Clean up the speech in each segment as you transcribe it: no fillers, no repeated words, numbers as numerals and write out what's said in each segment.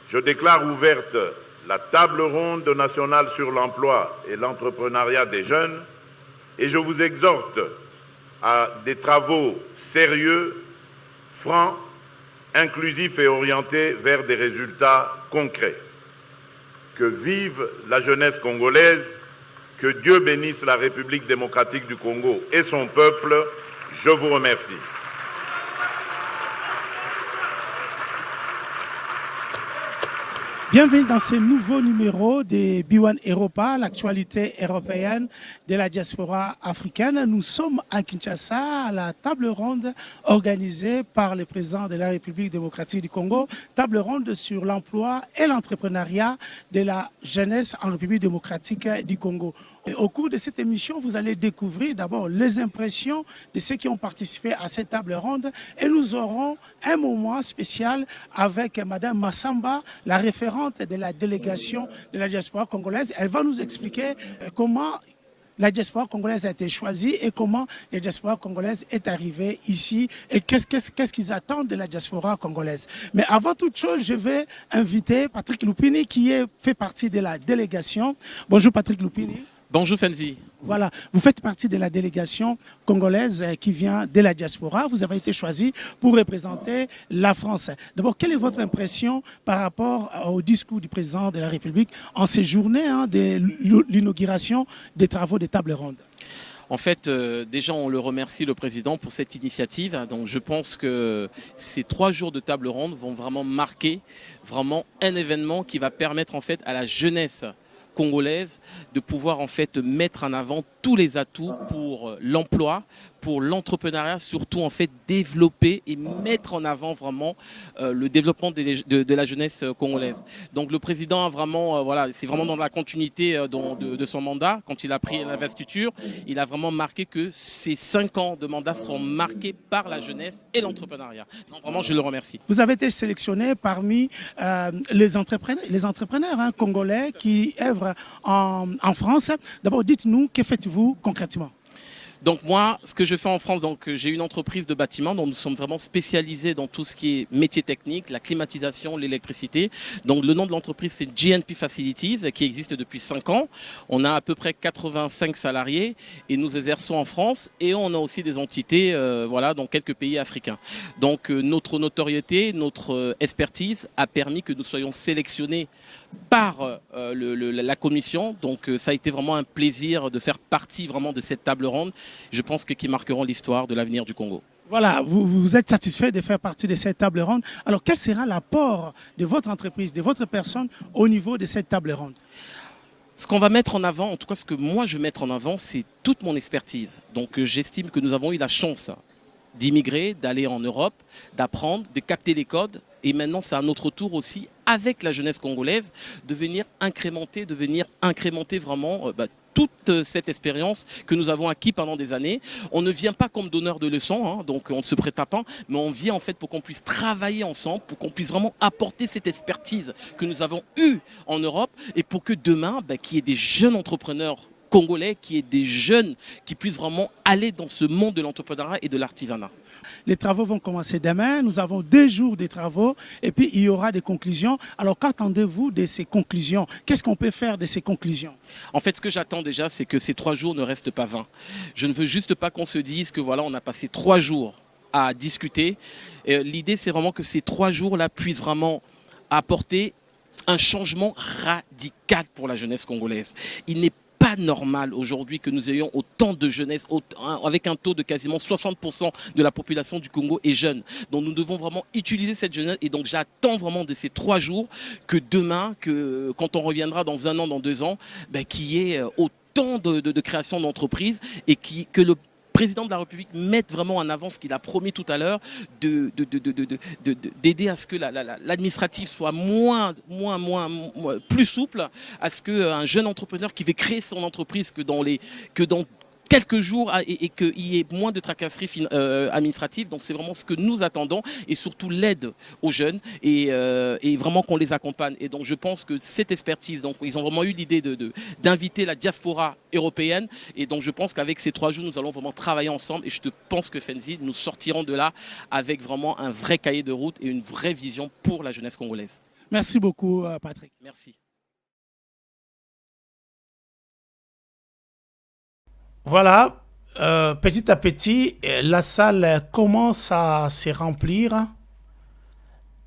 Je déclare ouverte la table ronde nationale sur l'emploi et l'entrepreneuriat des jeunes et je vous exhorte à des travaux sérieux, francs, inclusifs et orientés vers des résultats concrets. Que vive la jeunesse congolaise, que Dieu bénisse la République démocratique du Congo et son peuple. Je vous remercie. Bienvenue dans ce nouveau numéro de B1 Europa, l'actualité européenne de la diaspora africaine. Nous sommes à Kinshasa, à la table ronde organisée par le président de la République démocratique du Congo, table ronde sur l'emploi et l'entrepreneuriat de la jeunesse en République démocratique du Congo. Et au cours de cette émission, vous allez découvrir d'abord les impressions de ceux qui ont participé à cette table ronde et nous aurons un moment spécial avec Madame Massamba, la référente de la délégation de la diaspora congolaise. Elle va nous expliquer comment la diaspora congolaise a été choisie et comment la diaspora congolaise est arrivée ici et qu'est-ce qu'ils attendent de la diaspora congolaise. Mais avant toute chose, je vais inviter Patrick Lupini qui fait partie de la délégation. Bonjour Patrick Lupini. Bonjour Fenzi. Voilà, vous faites partie de la délégation congolaise qui vient de la diaspora. Vous avez été choisi pour représenter la France. D'abord, quelle est votre impression par rapport au discours du président de la République en ces journées de l'inauguration des travaux des tables rondes? En fait, déjà, on le remercie, le président, pour cette initiative. Donc, je pense que ces 3 jours de table ronde vont vraiment marquer vraiment un événement qui va permettre en fait à la jeunesse congolaise de pouvoir en fait mettre en avant tous les atouts pour l'emploi, pour l'entrepreneuriat, surtout en fait développer et mettre en avant vraiment le développement de la jeunesse congolaise. Donc le président a vraiment, voilà, c'est vraiment dans la continuité de son mandat. Quand il a pris l'investiture, il a vraiment marqué que ces 5 ans de mandat seront marqués par la jeunesse et l'entrepreneuriat. Donc vraiment, je le remercie. Vous avez été sélectionné parmi les entrepreneurs congolais qui œuvrent en France. D'abord, dites-nous, que faites-vous concrètement? Donc moi, ce que je fais en France, donc j'ai une entreprise de bâtiment, donc nous sommes vraiment spécialisés dans tout ce qui est métier technique, la climatisation, l'électricité. Donc le nom de l'entreprise c'est GNP Facilities qui existe depuis 5 ans. On a à peu près 85 salariés et nous exerçons en France et on a aussi des entités voilà, dans quelques pays africains. Donc notre notoriété, notre expertise a permis que nous soyons sélectionnés par la commission. Donc ça a été vraiment un plaisir de faire partie vraiment de cette table ronde. Je pense que qui marqueront l'histoire de l'avenir du Congo. Voilà, vous êtes satisfait de faire partie de cette table ronde. Alors quel sera l'apport de votre entreprise, de votre personne au niveau de cette table ronde? Ce qu'on va mettre en avant, en tout cas ce que moi je vais mettre en avant, c'est toute mon expertise. Donc j'estime que nous avons eu la chance d'immigrer, d'aller en Europe, d'apprendre, de capter les codes. Et maintenant, c'est à notre tour aussi, avec la jeunesse congolaise, de venir incrémenter vraiment toute cette expérience que nous avons acquis pendant des années. On ne vient pas comme donneur de leçons, donc on ne se prépare pas, mais on vient en fait pour qu'on puisse travailler ensemble, pour qu'on puisse vraiment apporter cette expertise que nous avons eue en Europe et pour que demain, qu'il y ait des jeunes entrepreneurs congolais, qu'il y ait des jeunes qui puissent vraiment aller dans ce monde de l'entrepreneuriat et de l'artisanat. Les travaux vont commencer demain, nous avons 2 jours de travaux et puis il y aura des conclusions. Alors qu'attendez-vous de ces conclusions? Qu'est-ce qu'on peut faire de ces conclusions? En fait, ce que j'attends déjà, c'est que ces 3 jours ne restent pas vains. Je ne veux juste pas qu'on se dise que voilà, on a passé 3 jours à discuter. L'idée, c'est vraiment que ces 3 jours-là puissent vraiment apporter un changement radical pour la jeunesse congolaise. Il n'est pas normal aujourd'hui que nous ayons autant de jeunesse, avec un taux de quasiment 60% de la population du Congo est jeune. Donc nous devons vraiment utiliser cette jeunesse et donc j'attends vraiment de ces 3 jours que demain, quand on reviendra dans 1 an, dans 2 ans, qu'il y ait autant de création d'entreprises et que le président de la République mette vraiment en avant ce qu'il a promis tout à l'heure, d'aider à ce que l'administratif soit plus souple, à ce qu'un jeune entrepreneur qui veut créer son entreprise que dans quelques jours et qu'il y ait moins de tracasseries administratives. Donc c'est vraiment ce que nous attendons et surtout l'aide aux jeunes et vraiment qu'on les accompagne. Et donc je pense que cette expertise, donc ils ont vraiment eu l'idée d'inviter la diaspora européenne et donc je pense qu'avec ces 3 jours nous allons vraiment travailler ensemble et je te pense que Fenzi, nous sortirons de là avec vraiment un vrai cahier de route et une vraie vision pour la jeunesse congolaise. Merci beaucoup, Patrick. Merci. Voilà, petit à petit, la salle commence à se remplir.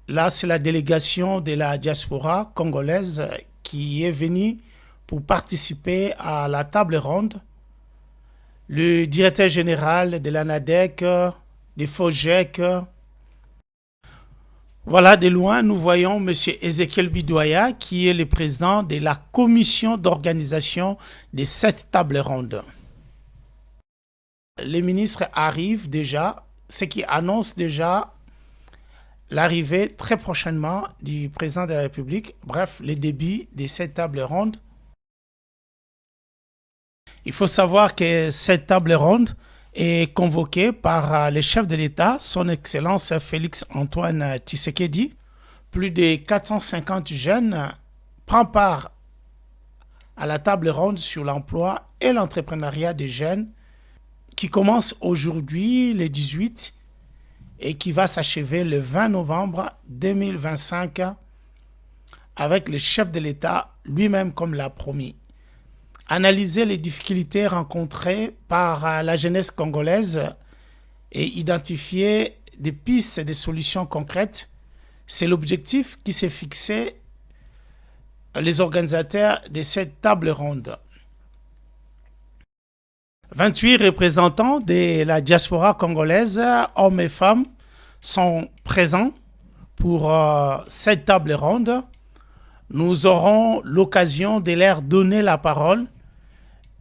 Là, c'est la délégation de la diaspora congolaise qui est venue pour participer à la table ronde. Le directeur général de l'ANADEC, des FOGEC. Voilà, de loin, nous voyons M. Ezekiel Bidoya, qui est le président de la commission d'organisation de cette table ronde. Les ministres arrivent déjà, ce qui annonce déjà l'arrivée très prochainement du président de la République, bref, le début de cette table ronde. Il faut savoir que cette table ronde est convoquée par le chef de l'État, son Excellence Félix-Antoine Tshisekedi. Plus de 450 jeunes prennent part à la table ronde sur l'emploi et l'entrepreneuriat des jeunes qui commence aujourd'hui, le 18, et qui va s'achever le 20 novembre 2025 avec le chef de l'État lui-même comme l'a promis. Analyser les difficultés rencontrées par la jeunesse congolaise et identifier des pistes et des solutions concrètes, c'est l'objectif qui s'est fixé les organisateurs de cette table ronde. 28 représentants de la diaspora congolaise, hommes et femmes, sont présents pour cette table ronde. Nous aurons l'occasion de leur donner la parole.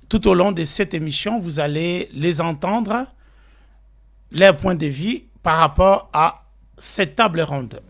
Tout au long de cette émission, vous allez les entendre, leur point de vue par rapport à cette table ronde.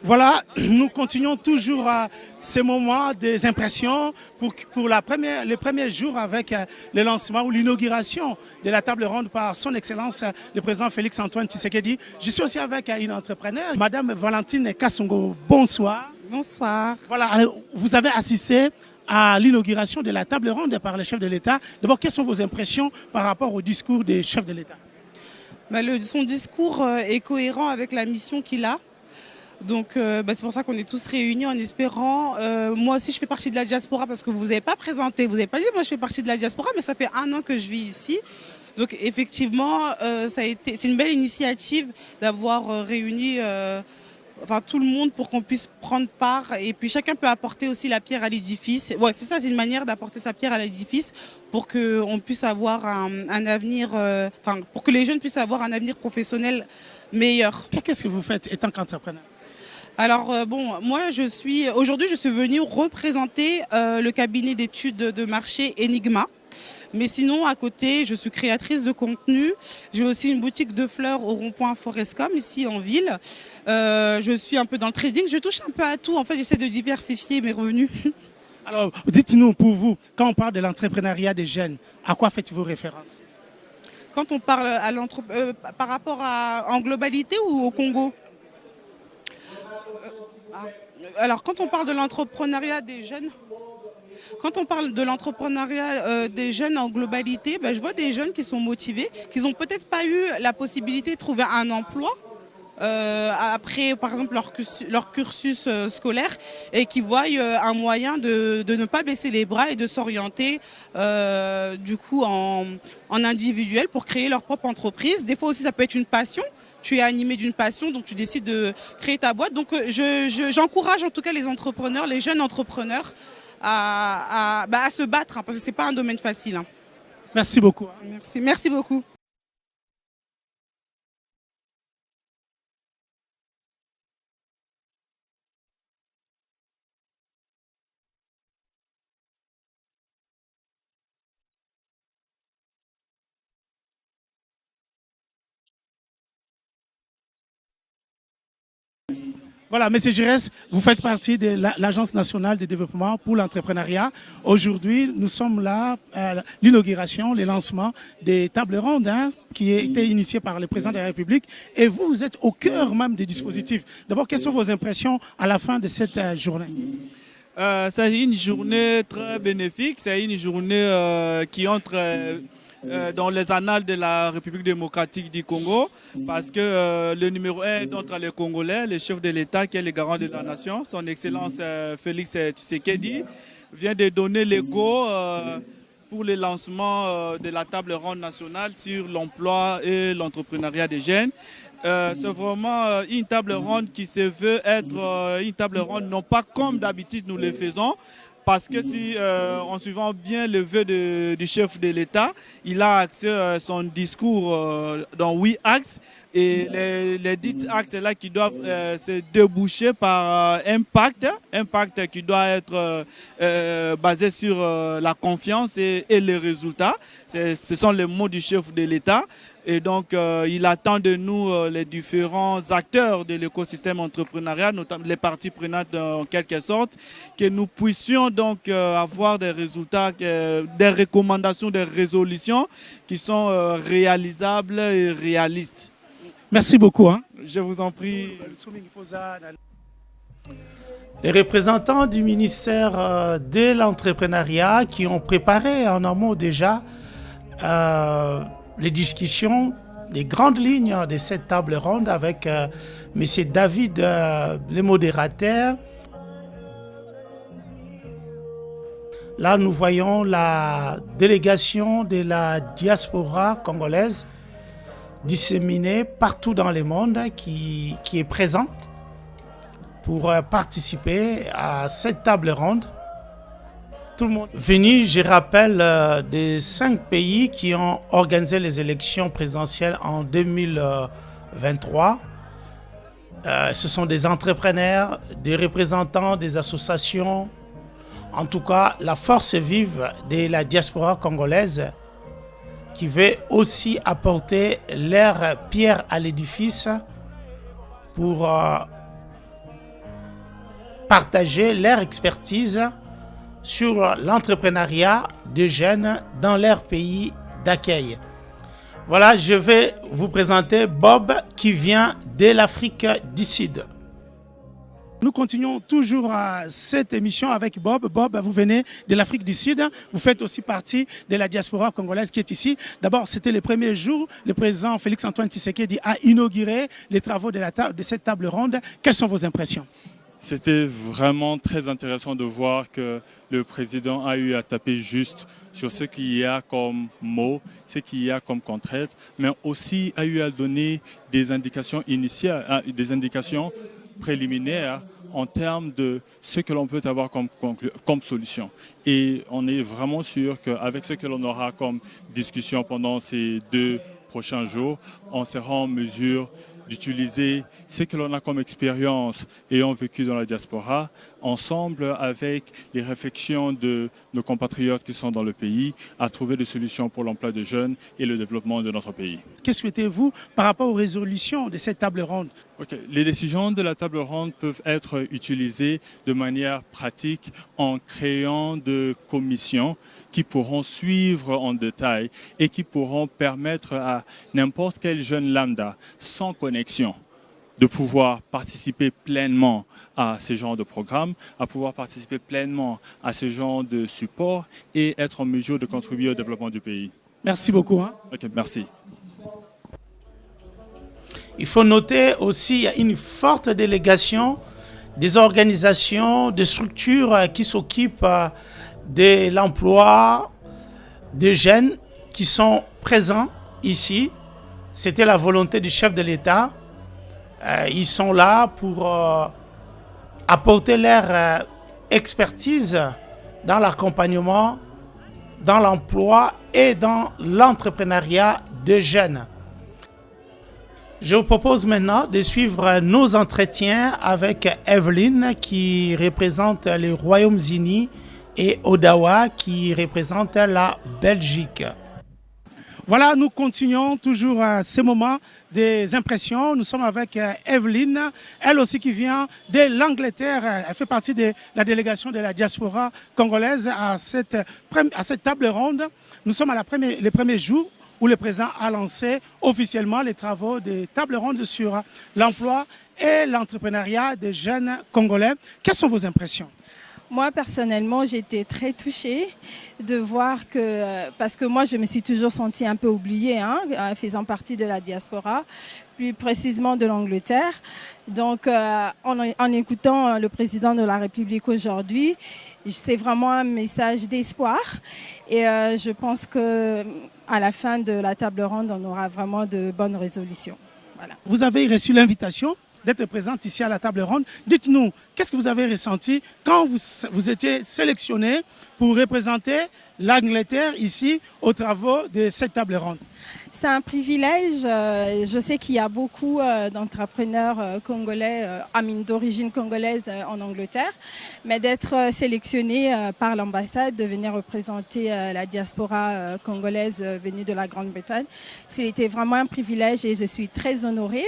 Voilà, nous continuons toujours à ces moments des impressions pour le premier jour avec le lancement ou l'inauguration de la table ronde par son Excellence le président Félix-Antoine Tshisekedi. Je suis aussi avec une entrepreneur, Madame Valentine Kassongo. Bonsoir. Bonsoir. Voilà, vous avez assisté à l'inauguration de la table ronde par le chef de l'État. D'abord, quelles sont vos impressions par rapport au discours des chefs de l'État? Son discours est cohérent avec la mission qu'il a. Donc c'est pour ça qu'on est tous réunis en espérant. Moi aussi je fais partie de la diaspora parce que vous n'avez pas présenté, vous n'avez pas dit moi je fais partie de la diaspora, mais ça fait 1 an que je vis ici. Donc effectivement c'est une belle initiative d'avoir réuni tout le monde pour qu'on puisse prendre part et puis chacun peut apporter aussi la pierre à l'édifice. Ouais, c'est ça, c'est une manière d'apporter sa pierre à l'édifice pour qu'on puisse avoir un avenir, pour que les jeunes puissent avoir un avenir professionnel meilleur. Qu'est-ce que vous faites étant qu'entrepreneur? Alors moi aujourd'hui je suis venue représenter le cabinet d'études de marché Enigma. Mais sinon à côté je suis créatrice de contenu. J'ai aussi une boutique de fleurs au rond-point Forescom ici en ville. Je suis un peu dans le trading, je touche un peu à tout. En fait j'essaie de diversifier mes revenus. Alors dites-nous pour vous, quand on parle de l'entrepreneuriat des jeunes, à quoi faites-vous référence? Quand on parle par rapport en globalité ou au Congo? Alors, quand on parle de l'entrepreneuriat des jeunes, en globalité, je vois des jeunes qui sont motivés, qui n'ont peut-être pas eu la possibilité de trouver un emploi après, par exemple, leur cursus scolaire et qui voient un moyen de ne pas baisser les bras et de s'orienter du coup en individuel pour créer leur propre entreprise. Des fois aussi, ça peut être une passion. Tu es animé d'une passion, donc tu décides de créer ta boîte. Donc j'encourage en tout cas les entrepreneurs, les jeunes entrepreneurs à se battre, parce que ce n'est pas un domaine facile. Merci beaucoup. Merci beaucoup. Voilà, M. Giresse, vous faites partie de l'Agence nationale de développement pour l'entrepreneuriat. Aujourd'hui, nous sommes là à l'inauguration, le lancement des tables rondes qui a été initié par le président de la République. Et vous, vous êtes au cœur même des dispositifs. D'abord, quelles sont vos impressions à la fin de cette journée? C'est une journée très bénéfique, c'est une journée qui entre dans les annales de la République démocratique du Congo, parce que le numéro 1 d'entre les Congolais, le chef de l'État qui est le garant de la nation, son Excellence Félix Tshisekedi, vient de donner le go pour le lancement de la table ronde nationale sur l'emploi et l'entrepreneuriat des jeunes. C'est vraiment une table ronde qui se veut être une table ronde, non pas comme d'habitude nous le faisons, parce que si, en suivant bien le vœu du chef de l'État, il a axé son discours dans 8 axes. Et les 10 axes-là qui doivent se déboucher par un pacte qui doit être basé sur la confiance et les résultats. Ce sont les mots du chef de l'État. Et donc, il attend de nous, les différents acteurs de l'écosystème entrepreneurial, notamment les parties prenantes en quelque sorte, que nous puissions donc avoir des résultats, des recommandations, des résolutions qui sont réalisables et réalistes. Merci beaucoup. Je vous en prie. Les représentants du ministère de l'entrepreneuriat qui ont préparé en amont déjà les discussions, les grandes lignes de cette table ronde avec M. David, le modérateur. Là, nous voyons la délégation de la diaspora congolaise disséminée partout dans le monde qui est présente pour participer à cette table ronde. Tout le monde est venu, je rappelle, des 5 pays qui ont organisé les élections présidentielles en 2023. Ce sont des entrepreneurs, des représentants des associations, en tout cas la force vive de la diaspora congolaise qui veut aussi apporter leur pierre à l'édifice pour partager leur expertise sur l'entrepreneuriat de jeunes dans leur pays d'accueil. Voilà, je vais vous présenter Bob qui vient de l'Afrique du Sud. Nous continuons toujours cette émission avec Bob. Bob, vous venez de l'Afrique du Sud. Vous faites aussi partie de la diaspora congolaise qui est ici. D'abord, c'était le premier jour. Le président Félix-Antoine Tshisekedi a inauguré les travaux de cette table ronde. Quelles sont vos impressions ? C'était vraiment très intéressant de voir que le président a eu à taper juste sur ce qu'il y a comme mots, ce qu'il y a comme contrainte, mais aussi a eu à donner des indications initiales, des indications préliminaires en termes de ce que l'on peut avoir comme solution. Et on est vraiment sûr qu'avec ce que l'on aura comme discussion pendant ces 2 prochains jours, on sera en mesure d'utiliser ce que l'on a comme expérience ayant vécu dans la diaspora, ensemble avec les réflexions de nos compatriotes qui sont dans le pays, à trouver des solutions pour l'emploi des jeunes et le développement de notre pays. Que souhaitez-vous par rapport aux résolutions de cette table ronde ? Les décisions de la table ronde peuvent être utilisées de manière pratique en créant des commissions qui pourront suivre en détail et qui pourront permettre à n'importe quel jeune lambda sans connexion de pouvoir participer pleinement à ce genre de programme, à pouvoir participer pleinement à ce genre de support et être en mesure de contribuer au développement du pays. Merci beaucoup. Merci. Il faut noter aussi qu'il y a une forte délégation des organisations, des structures qui s'occupent de l'emploi des jeunes qui sont présents ici. C'était la volonté du chef de l'État. Ils sont là pour apporter leur expertise dans l'accompagnement, dans l'emploi et dans l'entrepreneuriat des jeunes. Je vous propose maintenant de suivre nos entretiens avec Evelyne qui représente les Royaumes-Unis et Odawa qui représente la Belgique. Voilà, nous continuons toujours à ce moment des impressions. Nous sommes avec Evelyne, elle aussi qui vient de l'Angleterre. Elle fait partie de la délégation de la diaspora congolaise à cette table ronde. Nous sommes à le premier jour où le président a lancé officiellement les travaux de table ronde sur l'emploi et l'entrepreneuriat des jeunes Congolais. Quelles sont vos impressions ? Moi, personnellement, j'ai été très touchée de voir que, parce que moi, je me suis toujours sentie un peu oubliée, faisant partie de la diaspora, plus précisément de l'Angleterre. Donc, en écoutant le président de la République aujourd'hui, c'est vraiment un message d'espoir. Et je pense qu'à la fin de la table ronde, on aura vraiment de bonnes résolutions. Voilà. Vous avez reçu l'invitation d'être présente ici à la table ronde. Dites-nous, qu'est-ce que vous avez ressenti quand vous étiez sélectionné pour représenter l'Angleterre ici aux travaux de cette table ronde? C'est un privilège. Je sais qu'il y a beaucoup d'entrepreneurs congolais, d'origine congolaise en Angleterre, mais d'être sélectionné par l'ambassade, de venir représenter la diaspora congolaise venue de la Grande-Bretagne, c'était vraiment un privilège et je suis très honorée.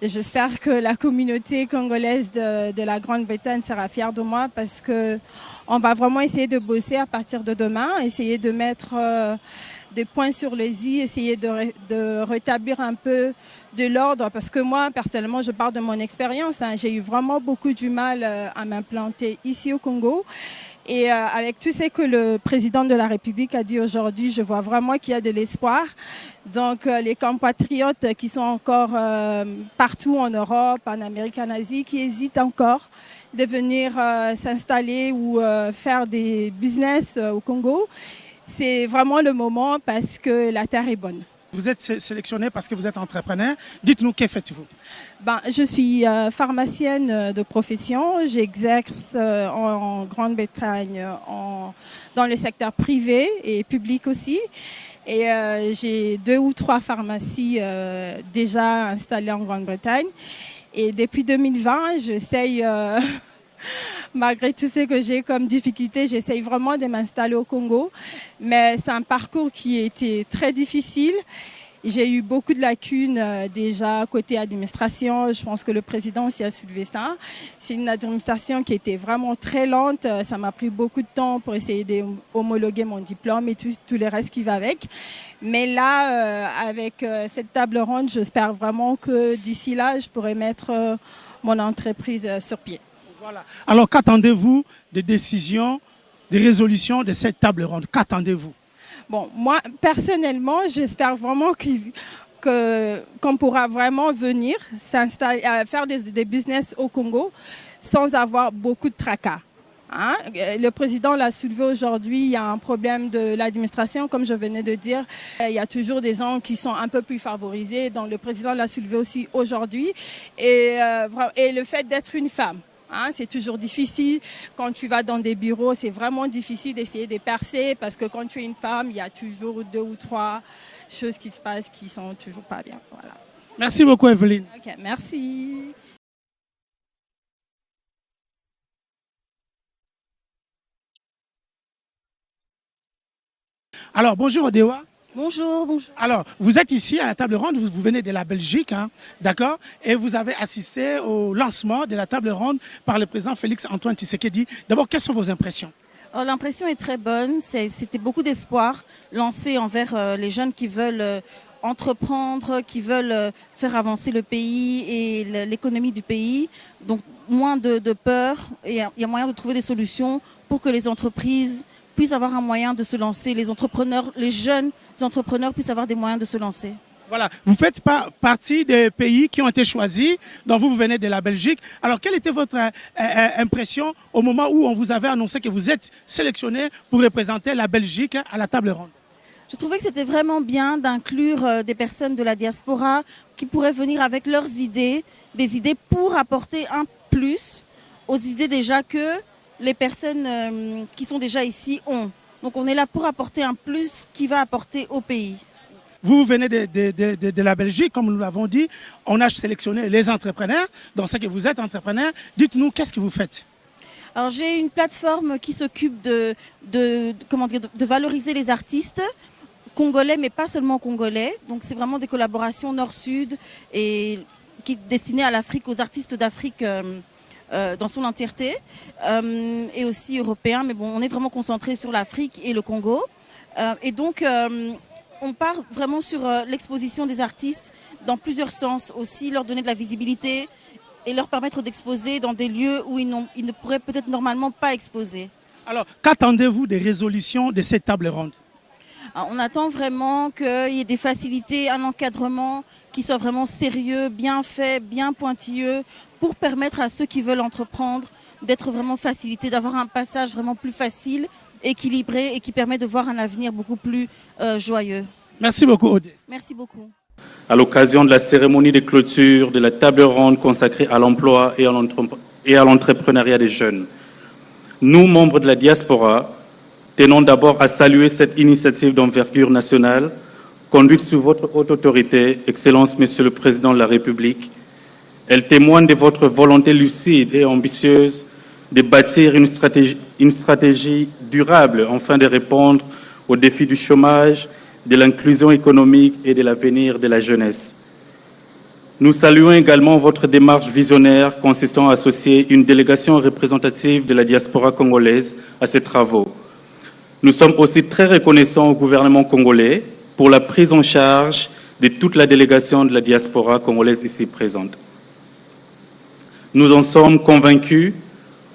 J'espère que la communauté congolaise de la Grande-Bretagne sera fière de moi parce qu'on va vraiment essayer de bosser à partir de demain, essayer de mettre des points sur les i, essayer de rétablir un peu de l'ordre parce que moi, personnellement, je parle de mon expérience. J'ai eu vraiment beaucoup du mal à m'implanter ici au Congo. Et avec tout ce que le président de la République a dit aujourd'hui, je vois vraiment qu'il y a de l'espoir. Donc les compatriotes qui sont encore partout en Europe, en Amérique, en Asie, qui hésitent encore de venir s'installer ou faire des business au Congo, c'est vraiment le moment parce que la terre est bonne. Vous êtes sélectionné parce que vous êtes entrepreneur. Dites-nous, que faites-vous? Je suis pharmacienne de profession. J'exerce en Grande-Bretagne dans le secteur privé et public aussi. Et j'ai 2 ou 3 pharmacies déjà installées en Grande-Bretagne. Et depuis 2020, j'essaye, malgré tout ce que j'ai comme difficulté, j'essaye vraiment de m'installer au Congo. Mais c'est un parcours qui a été très difficile. J'ai eu beaucoup de lacunes déjà côté administration. Je pense que le président aussi a soulevé ça. C'est une administration qui était vraiment très lente. Ça m'a pris beaucoup de temps pour essayer d'homologuer mon diplôme et tout le reste qui va avec. Mais là, avec cette table ronde, j'espère vraiment que d'ici là, je pourrai mettre mon entreprise sur pied. Voilà. Alors, qu'attendez-vous des décisions, des résolutions de cette table ronde? Qu'attendez-vous? Bon, moi, personnellement, j'espère vraiment qu'on pourra vraiment venir s'installer, faire des business au Congo sans avoir beaucoup de tracas. Le président l'a soulevé aujourd'hui, il y a un problème de l'administration, comme je venais de dire. Il y a toujours des gens qui sont un peu plus favorisés, donc le président l'a soulevé aussi aujourd'hui. Et le fait d'être une femme. C'est toujours difficile. Quand tu vas dans des bureaux, c'est vraiment difficile d'essayer de percer parce que quand tu es une femme, il y a toujours 2 ou 3 choses qui se passent qui sont toujours pas bien. Voilà. Merci beaucoup, Evelyne. Ok, merci. Alors, bonjour Odewa. Bonjour, bonjour. Alors, vous êtes ici à la table ronde, vous venez de la Belgique, d'accord? Et vous avez assisté au lancement de la table ronde par le président Félix-Antoine Tshisekedi. D'abord, quelles sont vos impressions? L'impression est très bonne. C'était beaucoup d'espoir lancé envers les jeunes qui veulent entreprendre, qui veulent faire avancer le pays et l'économie du pays. Donc, moins de peur et il y a moyen de trouver des solutions pour que les entreprises puissent avoir un moyen de se lancer, les entrepreneurs, les jeunes entrepreneurs puissent avoir des moyens de se lancer. Voilà, vous faites partie des pays qui ont été choisis, dont vous venez de la Belgique. Alors, quelle était votre impression au moment où on vous avait annoncé que vous êtes sélectionné pour représenter la Belgique à la table ronde? Je trouvais que c'était vraiment bien d'inclure des personnes de la diaspora qui pourraient venir avec leurs idées, des idées pour apporter un plus aux idées déjà que les personnes qui sont déjà ici ont. Donc on est là pour apporter un plus qui va apporter au pays. Vous venez de la Belgique, comme nous l'avons dit. On a sélectionné les entrepreneurs. Dans ce que vous êtes entrepreneur, dites-nous qu'est-ce que vous faites? Alors j'ai une plateforme qui s'occupe de valoriser les artistes congolais, mais pas seulement congolais. Donc c'est vraiment des collaborations nord-sud et qui destinées à l'Afrique, aux artistes d'Afrique dans son entièreté, et aussi européens. Mais bon, on est vraiment concentré sur l'Afrique et le Congo. Et donc on part vraiment sur l'exposition des artistes dans plusieurs sens, aussi leur donner de la visibilité, et leur permettre d'exposer dans des lieux où ils ne pourraient peut-être normalement pas exposer. Alors, qu'attendez-vous des résolutions de cette table ronde? On attend vraiment qu'il y ait des facilités, un encadrement qui soit vraiment sérieux, bien fait, bien pointilleux, pour permettre à ceux qui veulent entreprendre d'être vraiment facilités, d'avoir un passage vraiment plus facile, équilibré et qui permet de voir un avenir beaucoup plus joyeux. Merci beaucoup, Odé. Merci beaucoup. À l'occasion de la cérémonie de clôture de la table ronde consacrée à l'emploi et à l'entrepreneuriat des jeunes, nous, membres de la diaspora, tenons d'abord à saluer cette initiative d'envergure nationale, conduite sous votre haute autorité, Excellence, Monsieur le Président de la République. Elle témoigne de votre volonté lucide et ambitieuse de bâtir une stratégie durable afin de répondre aux défis du chômage, de l'inclusion économique et de l'avenir de la jeunesse. Nous saluons également votre démarche visionnaire consistant à associer une délégation représentative de la diaspora congolaise à ces travaux. Nous sommes aussi très reconnaissants au gouvernement congolais pour la prise en charge de toute la délégation de la diaspora congolaise ici présente. Nous en sommes convaincus,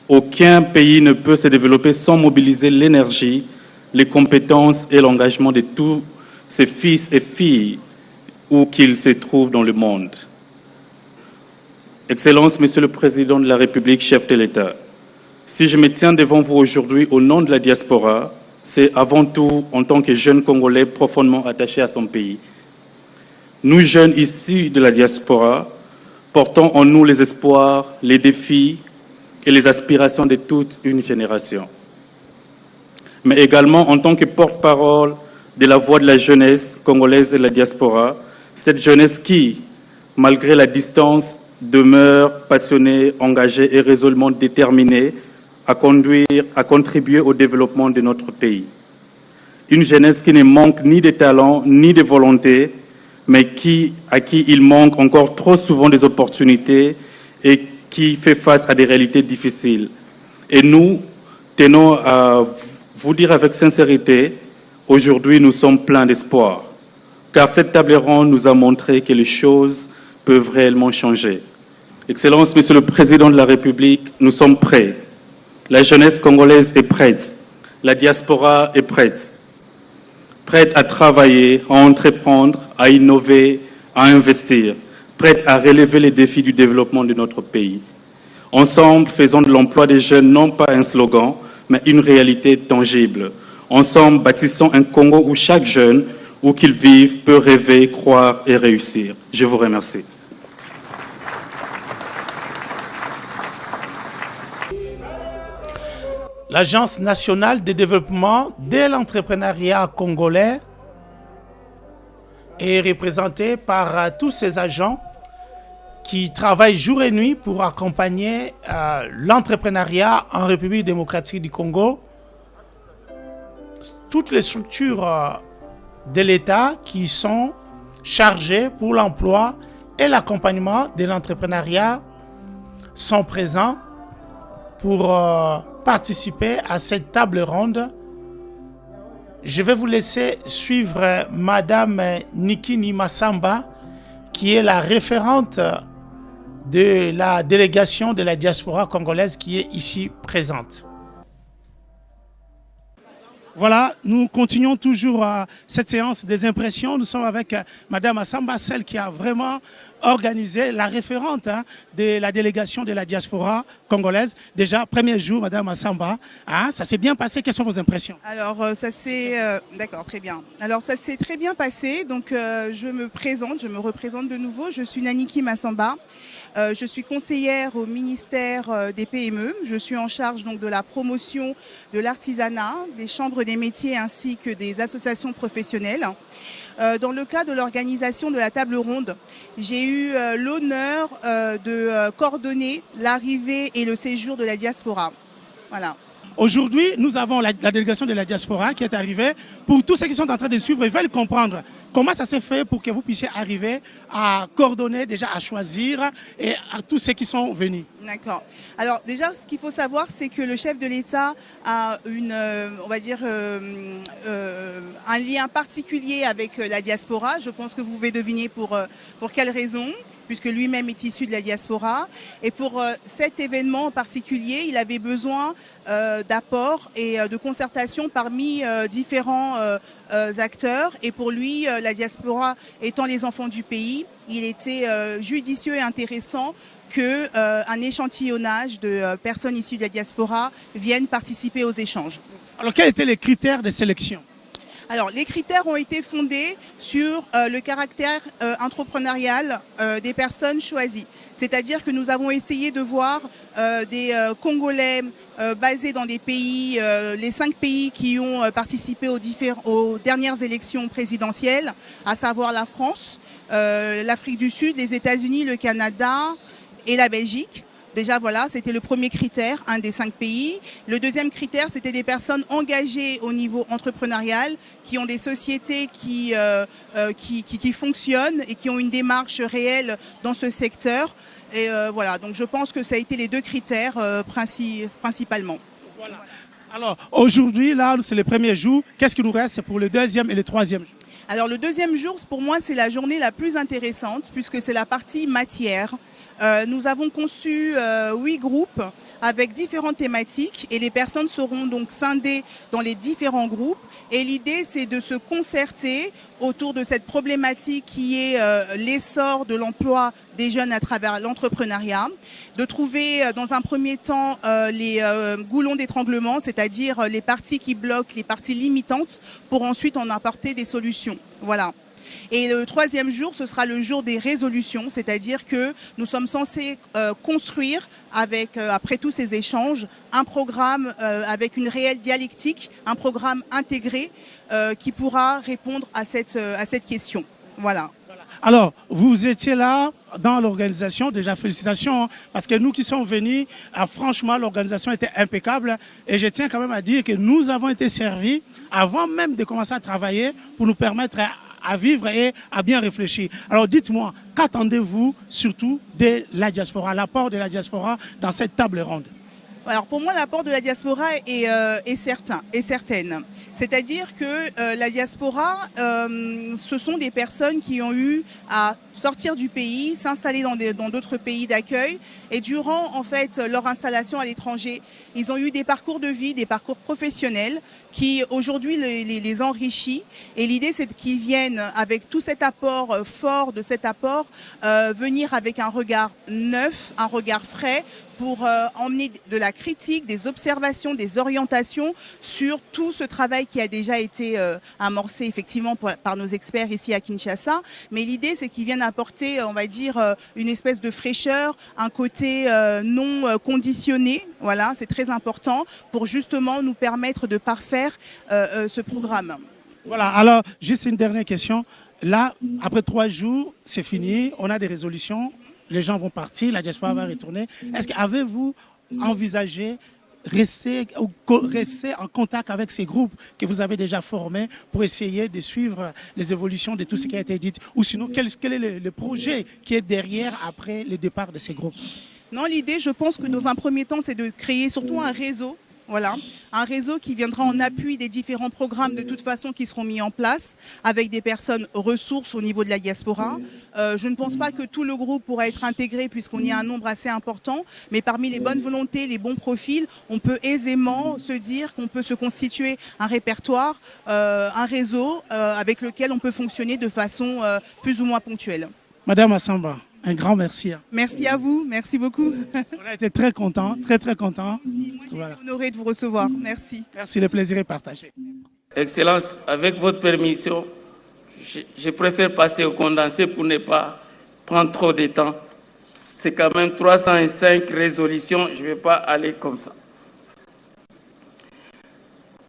aucun pays ne peut se développer sans mobiliser l'énergie, les compétences et l'engagement de tous ses fils et filles où qu'ils se trouvent dans le monde. Excellence, Monsieur le Président de la République, chef de l'État, si je me tiens devant vous aujourd'hui au nom de la diaspora, c'est avant tout en tant que jeune Congolais profondément attaché à son pays. Nous, jeunes issus de la diaspora, portons en nous les espoirs, les défis et les aspirations de toute une génération. Mais également en tant que porte-parole de la voix de la jeunesse congolaise et de la diaspora, cette jeunesse qui, malgré la distance, demeure passionnée, engagée et résolument déterminée à contribuer au développement de notre pays. Une jeunesse qui ne manque ni de talent ni de volonté, mais à qui il manque encore trop souvent des opportunités et qui fait face à des réalités difficiles. Et nous tenons à vous dire avec sincérité, aujourd'hui nous sommes pleins d'espoir, car cette table ronde nous a montré que les choses peuvent réellement changer. Excellence, Monsieur le Président de la République, nous sommes prêts. La jeunesse congolaise est prête. La diaspora est prête. Prête à travailler, à entreprendre, à innover, à investir. Prête à relever les défis du développement de notre pays. Ensemble, faisons de l'emploi des jeunes non pas un slogan, mais une réalité tangible. Ensemble, bâtissons un Congo où chaque jeune, où qu'il vive, peut rêver, croire et réussir. Je vous remercie. L'Agence nationale de développement de l'entrepreneuriat congolais est représentée par tous ces agents qui travaillent jour et nuit pour accompagner l'entrepreneuriat en République démocratique du Congo. Toutes les structures de l'État qui sont chargées pour l'emploi et l'accompagnement de l'entrepreneuriat sont présents pour participer à cette table ronde. Je vais vous laisser suivre Madame Nikini Massamba, qui est la référente de la délégation de la diaspora congolaise qui est ici présente. Voilà, nous continuons toujours cette séance des impressions. Nous sommes avec Madame Massamba, celle qui a vraiment organisé, la référente de la délégation de la diaspora congolaise. Déjà, premier jour, Madame Massamba, ça s'est bien passé. Quelles sont vos impressions? Alors, ça s'est... D'accord, très bien. Alors, ça s'est très bien passé. Donc, je me représente de nouveau. Je suis Naniki Massamba. Je suis conseillère au ministère des PME. Je suis en charge donc de la promotion de l'artisanat, des chambres des métiers ainsi que des associations professionnelles. Dans le cadre de l'organisation de la table ronde, j'ai eu l'honneur de coordonner l'arrivée et le séjour de la diaspora. Voilà. Aujourd'hui, nous avons la délégation de la diaspora qui est arrivée. Pour tous ceux qui sont en train de suivre, ils veulent comprendre comment ça s'est fait pour que vous puissiez arriver à coordonner, déjà à choisir et à tous ceux qui sont venus. D'accord. Alors déjà, ce qu'il faut savoir, c'est que le chef de l'État a un lien particulier avec la diaspora. Je pense que vous pouvez deviner pour quelle raison. puisque lui-même est issu de la diaspora. Et pour cet événement en particulier, il avait besoin d'apports et de concertation parmi différents acteurs. Et pour lui, la diaspora étant les enfants du pays, il était judicieux et intéressant qu'un échantillonnage de personnes issues de la diaspora viennent participer aux échanges. Alors, quels étaient les critères de sélection? Alors, les critères ont été fondés sur le caractère entrepreneurial des personnes choisies. C'est-à-dire que nous avons essayé de voir des Congolais basés dans des pays, les 5 pays qui ont participé aux dernières élections présidentielles, à savoir la France, l'Afrique du Sud, les États-Unis, le Canada et la Belgique. Déjà, voilà, c'était le premier critère, un des 5 pays. Le deuxième critère, c'était des personnes engagées au niveau entrepreneurial, qui ont des sociétés qui fonctionnent et qui ont une démarche réelle dans ce secteur. Et voilà, donc je pense que ça a été les 2 critères principalement. Voilà. Alors, aujourd'hui, là, c'est le premier jour. Qu'est-ce qui nous reste pour le deuxième et le troisième jour? Alors, le deuxième jour, pour moi, c'est la journée la plus intéressante, puisque c'est la partie matière. Nous avons conçu 8 groupes avec différentes thématiques et les personnes seront donc scindées dans les différents groupes. Et l'idée, c'est de se concerter autour de cette problématique qui est l'essor de l'emploi des jeunes à travers l'entrepreneuriat, de trouver dans un premier temps les goulons d'étranglement, c'est-à-dire les parties qui bloquent, les parties limitantes, pour ensuite en apporter des solutions. Voilà. Et le troisième jour, ce sera le jour des résolutions, c'est-à-dire que nous sommes censés construire, après tous ces échanges, un programme avec une réelle dialectique, un programme intégré qui pourra répondre à cette question. Voilà. Alors, vous étiez là dans l'organisation, déjà félicitations, parce que nous qui sommes venus, franchement, l'organisation était impeccable. Et je tiens quand même à dire que nous avons été servis avant même de commencer à travailler pour nous permettre à vivre et à bien réfléchir. Alors dites-moi, qu'attendez-vous surtout de la diaspora, l'apport de la diaspora dans cette table ronde? Alors pour moi, l'apport de la diaspora est certain, est certaine. C'est-à-dire que la diaspora, ce sont des personnes qui ont eu à sortir du pays, s'installer dans d'autres pays d'accueil. Et durant en fait leur installation à l'étranger, ils ont eu des parcours de vie, des parcours professionnels qui aujourd'hui les enrichit. Et l'idée, c'est qu'ils viennent avec tout cet apport fort de cet apport, venir avec un regard neuf, un regard frais, pour emmener de la critique, des observations, des orientations sur tout ce travail qui a déjà été amorcé effectivement par nos experts ici à Kinshasa. Mais l'idée, c'est qu'ils viennent apporter, on va dire, une espèce de fraîcheur, un côté non conditionné. Voilà, c'est très important pour justement nous permettre de parfaire ce programme. Voilà, alors juste une dernière question. Là, après 3 jours, c'est fini, on a des résolutions. Les gens vont partir, la diaspora va retourner. Est-ce qu'avez-vous envisagé rester en contact avec ces groupes que vous avez déjà formés pour essayer de suivre les évolutions de tout ce qui a été dit? Ou sinon, quel est le projet qui est derrière après le départ de ces groupes? Non, l'idée, je pense que dans un premier temps, c'est de créer surtout un réseau. Voilà, un réseau qui viendra en appui des différents programmes de toute façon qui seront mis en place avec des personnes ressources au niveau de la diaspora. Je ne pense pas que tout le groupe pourra être intégré puisqu'on y a un nombre assez important, mais parmi les bonnes volontés, les bons profils, on peut aisément se dire qu'on peut se constituer un répertoire, un réseau avec lequel on peut fonctionner de façon plus ou moins ponctuelle. Madame Massamba, un grand merci. Merci à vous, merci beaucoup. On a été très contents, très contents. Voilà. Honoré de vous recevoir, merci. Merci, le plaisir est partagé. Excellence, avec votre permission, je préfère passer au condensé pour ne pas prendre trop de temps. C'est quand même 305 résolutions, je ne vais pas aller comme ça.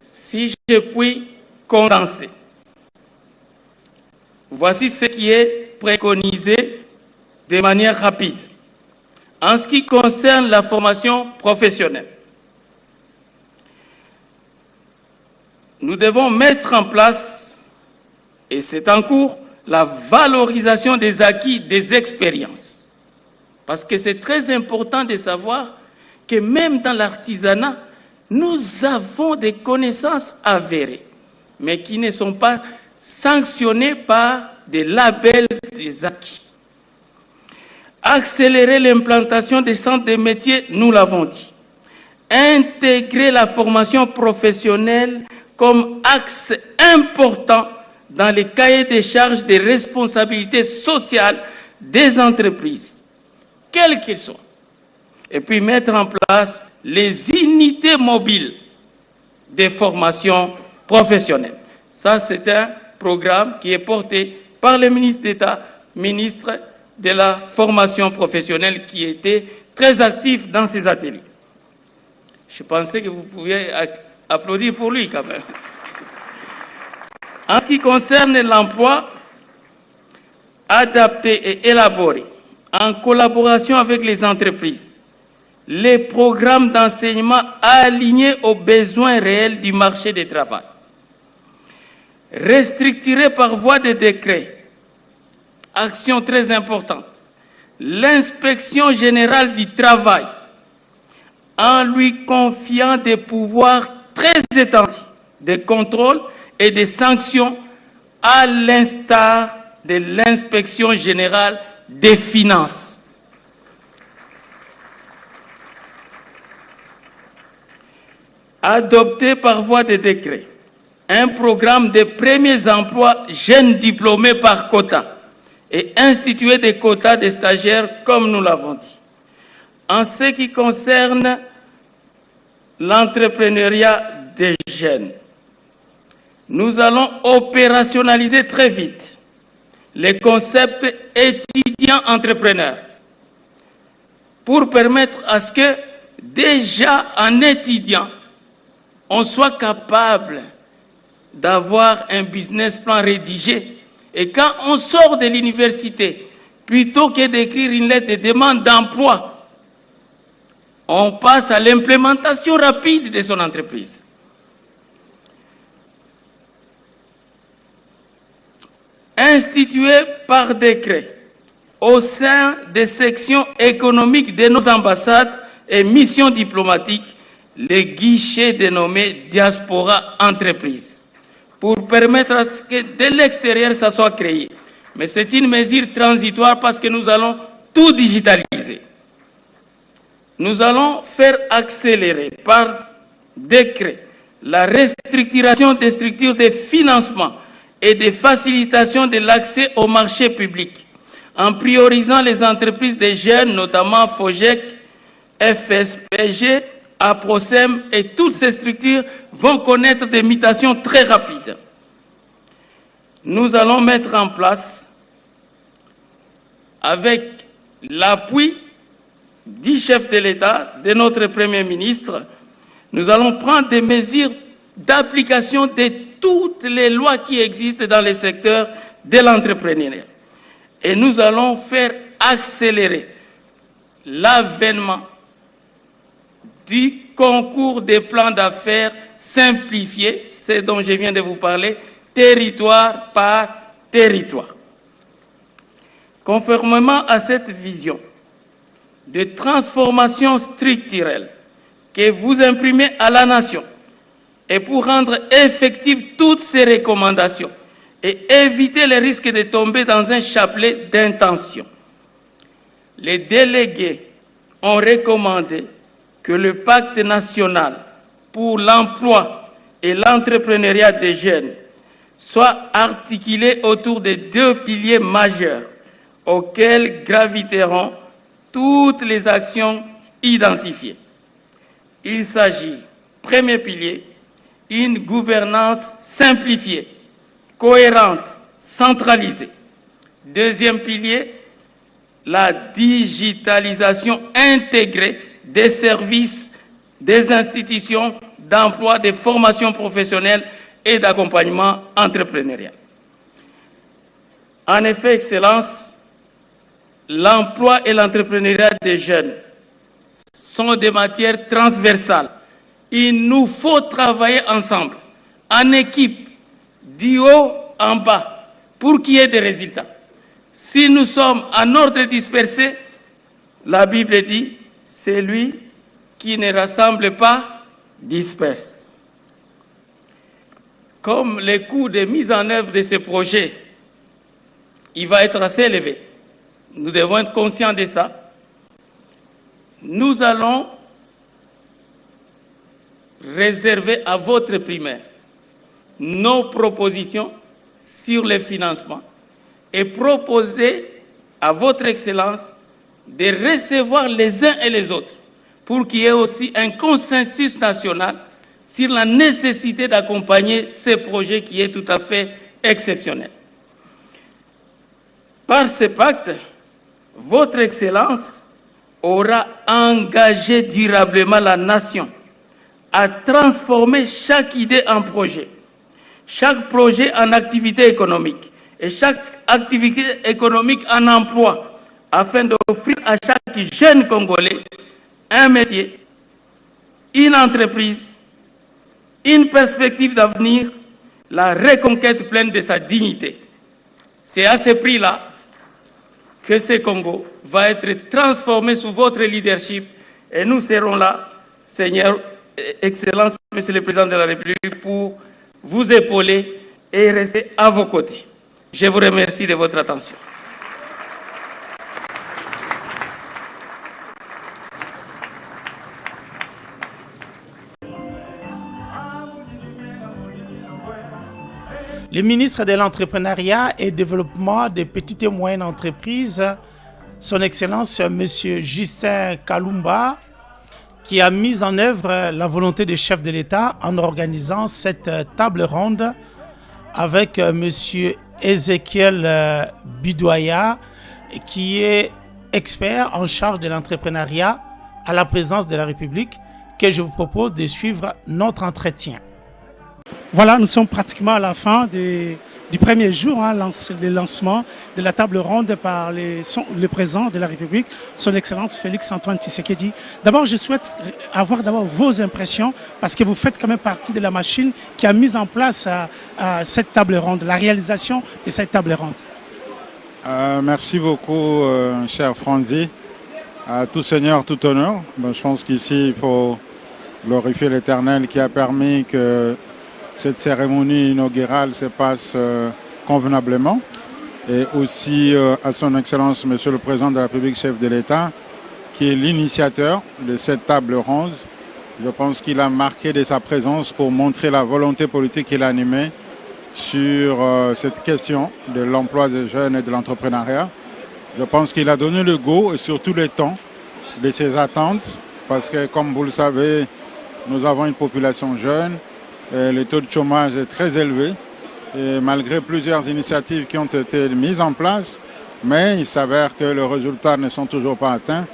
Si je puis condenser, voici ce qui est préconisé de manière rapide. En ce qui concerne la formation professionnelle, nous devons mettre en place, et c'est en cours, la valorisation des acquis, des expériences. Parce que c'est très important de savoir que même dans l'artisanat, nous avons des connaissances avérées, mais qui ne sont pas sanctionnées par des labels des acquis. Accélérer l'implantation des centres de métiers, nous l'avons dit. Intégrer la formation professionnelle comme axe important dans les cahiers des charges des responsabilités sociales des entreprises, quelles qu'elles soient. Et puis mettre en place les unités mobiles des formations professionnelles. Ça, c'est un programme qui est porté par le ministre d'État, ministre de la formation professionnelle, qui était très actif dans ces ateliers. Je pensais que vous pouviez applaudir pour lui quand même. En ce qui concerne l'emploi, adapter et élaborer, en collaboration avec les entreprises, les programmes d'enseignement alignés aux besoins réels du marché du travail. Restructurer par voie de décret, action très importante, l'inspection générale du travail, en lui confiant des pouvoirs très étendus de contrôle et de sanctions, à l'instar de l'inspection générale des finances. Adopter par voie de décret un programme de premiers emplois jeunes diplômés par quota et instituer des quotas de stagiaires comme nous l'avons dit. En ce qui concerne l'entrepreneuriat des jeunes, nous allons opérationnaliser très vite les concepts étudiants-entrepreneurs pour permettre à ce que déjà en étudiant, on soit capable d'avoir un business plan rédigé. Et quand on sort de l'université, plutôt que d'écrire une lettre de demande d'emploi, on passe à l'implémentation rapide de son entreprise. Institué par décret au sein des sections économiques de nos ambassades et missions diplomatiques, les guichets dénommés Diaspora Entreprise, pour permettre à ce que de l'extérieur, ça soit créé. Mais c'est une mesure transitoire parce que nous allons tout digitaliser. Nous allons faire accélérer par décret la restructuration des structures de financement et de facilitation de l'accès au marché public, en priorisant les entreprises des jeunes, notamment FOGEC, FSPG, APROSEM, et toutes ces structures vont connaître des mutations très rapides. Nous allons mettre en place, avec l'appui du chef de l'État, de notre Premier ministre, nous allons prendre des mesures d'application de toutes les lois qui existent dans le secteur de l'entrepreneuriat. Et nous allons faire accélérer l'avènement du concours des plans d'affaires simplifiés, c'est dont je viens de vous parler, territoire par territoire. Conformément à cette vision de transformation structurelle que vous imprimez à la nation, et pour rendre effectives toutes ces recommandations et éviter le risque de tomber dans un chapelet d'intentions, les délégués ont recommandé que le pacte national pour l'emploi et l'entrepreneuriat des jeunes soit articulé autour de deux piliers majeurs auxquels graviteront toutes les actions identifiées. Il s'agit, premier pilier, une gouvernance simplifiée, cohérente, centralisée. Deuxième pilier, la digitalisation intégrée des services, des institutions d'emploi, des formations professionnelles et d'accompagnement entrepreneurial. En effet, Excellence, l'emploi et l'entrepreneuriat des jeunes sont des matières transversales. Il nous faut travailler ensemble, en équipe, du haut en bas, pour qu'il y ait des résultats. Si nous sommes en ordre dispersé, la Bible dit, celui qui ne rassemble pas, disperse. Comme le coût de mise en œuvre de ce projet, il va être assez élevé. Nous devons être conscients de ça. Nous allons réserver à votre primaire nos propositions sur les financements et proposer à votre Excellence de recevoir les uns et les autres pour qu'il y ait aussi un consensus national sur la nécessité d'accompagner ce projet qui est tout à fait exceptionnel. Par ce pacte, votre Excellence aura engagé durablement la nation à transformer chaque idée en projet, chaque projet en activité économique et chaque activité économique en emploi, afin d'offrir à chaque jeune Congolais un métier, une entreprise, une perspective d'avenir, la reconquête pleine de sa dignité. C'est à ce prix-là que ce Congo va être transformé sous votre leadership et nous serons là, Seigneur, Excellence, Monsieur le Président de la République, pour vous épauler et rester à vos côtés. Je vous remercie de votre attention. Le ministre de l'Entrepreneuriat et Développement des petites et moyennes entreprises, son Excellence M. Justin Kalumba, qui a mis en œuvre la volonté du chef de l'État en organisant cette table ronde avec M. Ezekiel Bidoya, qui est expert en charge de l'entrepreneuriat à la présidence de la République, que je vous propose de suivre notre entretien. Voilà, nous sommes pratiquement à la fin du premier jour, le lancement de la table ronde par le président de la République, son Excellence Félix-Antoine Tshisekedi. D'abord, je souhaite avoir vos impressions, parce que vous faites quand même partie de la machine qui a mis en place cette table ronde, la réalisation de cette table ronde. Merci beaucoup, cher Franzi. À tout seigneur, tout honneur. Je pense qu'ici, il faut glorifier l'Éternel qui a permis que cette cérémonie inaugurale se passe convenablement, et aussi à son Excellence Monsieur le Président de la République, chef de l'État, qui est l'initiateur de cette table ronde. Je pense qu'il a marqué de sa présence pour montrer la volonté politique qu'il a animée sur cette question de l'emploi des jeunes et de l'entrepreneuriat. Je pense qu'il a donné le go et surtout le temps de ses attentes, parce que comme vous le savez, nous avons une population jeune. Le taux de chômage est très élevé, et malgré plusieurs initiatives qui ont été mises en place, mais il s'avère que les résultats ne sont toujours pas atteints.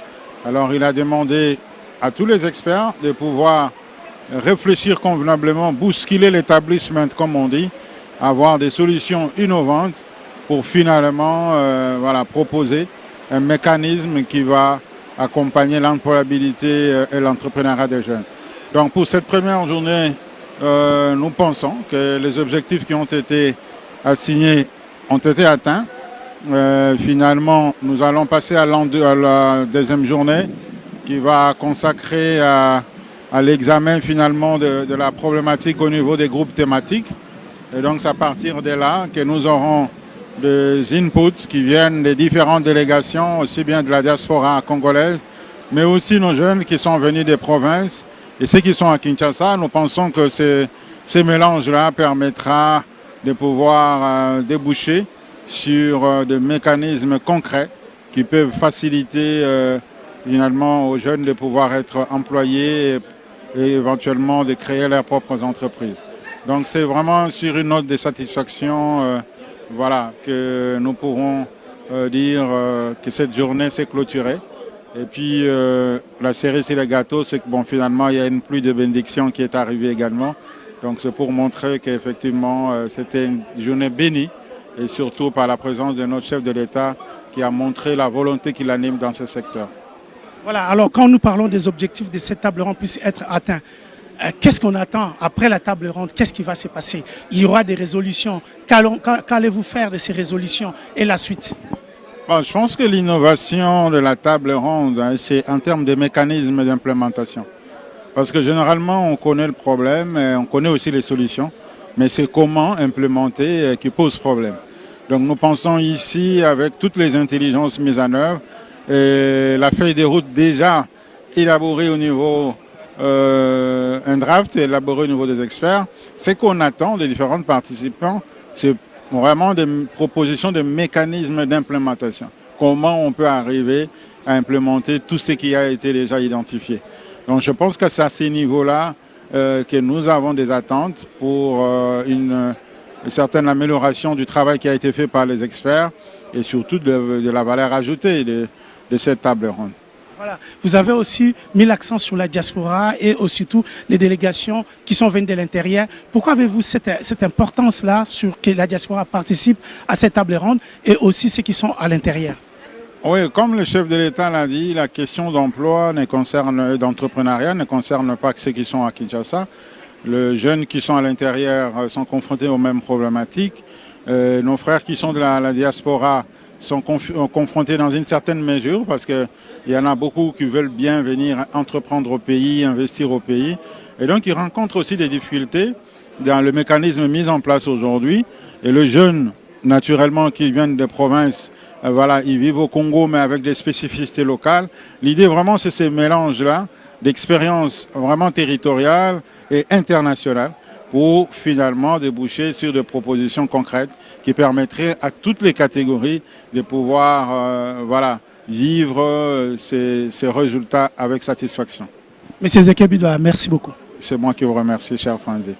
Alors il a demandé à tous les experts de pouvoir réfléchir convenablement, bousculer l'établissement, comme on dit, avoir des solutions innovantes pour finalement proposer un mécanisme qui va accompagner l'employabilité et l'entrepreneuriat des jeunes. Donc pour cette première journée, nous pensons que les objectifs qui ont été assignés ont été atteints. Finalement, nous allons passer à la deuxième journée qui va consacrer à l'examen finalement de la problématique au niveau des groupes thématiques. Et donc c'est à partir de là que nous aurons des inputs qui viennent des différentes délégations, aussi bien de la diaspora congolaise, mais aussi nos jeunes qui sont venus des provinces. Et ceux qui sont à Kinshasa, nous pensons que ce mélange-là permettra de pouvoir déboucher sur des mécanismes concrets qui peuvent faciliter finalement aux jeunes de pouvoir être employés et éventuellement de créer leurs propres entreprises. Donc c'est vraiment sur une note de satisfaction que nous pourrons dire que cette journée s'est clôturée. Et puis la cerise sur le gâteau, c'est que finalement il y a une pluie de bénédictions qui est arrivée également. Donc c'est pour montrer qu'effectivement c'était une journée bénie, et surtout par la présence de notre chef de l'État qui a montré la volonté qu'il anime dans ce secteur. Voilà, alors quand nous parlons des objectifs de cette table ronde puissent être atteints, qu'est-ce qu'on attend après la table ronde? Qu'est-ce qui va se passer? Il y aura des résolutions. Qu'allez-vous faire de ces résolutions et la suite? Je pense que l'innovation de la table ronde, c'est en termes de mécanismes d'implémentation. Parce que généralement, on connaît le problème, et on connaît aussi les solutions, mais c'est comment implémenter qui pose problème. Donc nous pensons ici, avec toutes les intelligences mises en œuvre, et la feuille de route déjà élaborée au niveau, un draft élaboré au niveau des experts, ce qu'on attend des différents participants, c'est vraiment des propositions de mécanismes d'implémentation. Comment on peut arriver à implémenter tout ce qui a été déjà identifié. Donc je pense que c'est à ces niveaux-là que nous avons des attentes pour une certaine amélioration du travail qui a été fait par les experts et surtout de la valeur ajoutée de cette table ronde. Voilà. Vous avez aussi mis l'accent sur la diaspora et aussi tout les délégations qui sont venues de l'intérieur. Pourquoi avez-vous cette importance-là sur que la diaspora participe à cette table ronde et aussi ceux qui sont à l'intérieur? Oui, comme le chef de l'État l'a dit, la question d'emploi d'entrepreneuriat ne concerne pas que ceux qui sont à Kinshasa. Les jeunes qui sont à l'intérieur sont confrontés aux mêmes problématiques. Nos frères qui sont de la diaspora sont confrontés dans une certaine mesure parce qu'il y en a beaucoup qui veulent bien venir entreprendre au pays, investir au pays. Et donc ils rencontrent aussi des difficultés dans le mécanisme mis en place aujourd'hui. Et le jeune, naturellement, qui vient des provinces, voilà, ils vivent au Congo mais avec des spécificités locales. L'idée vraiment c'est ces mélanges-là d'expériences vraiment territoriales et internationales pour finalement déboucher sur des propositions concrètes qui permettraient à toutes les catégories de pouvoir vivre ces résultats avec satisfaction. Monsieur Zekebidwa, merci beaucoup. C'est moi qui vous remercie, cher Frandy.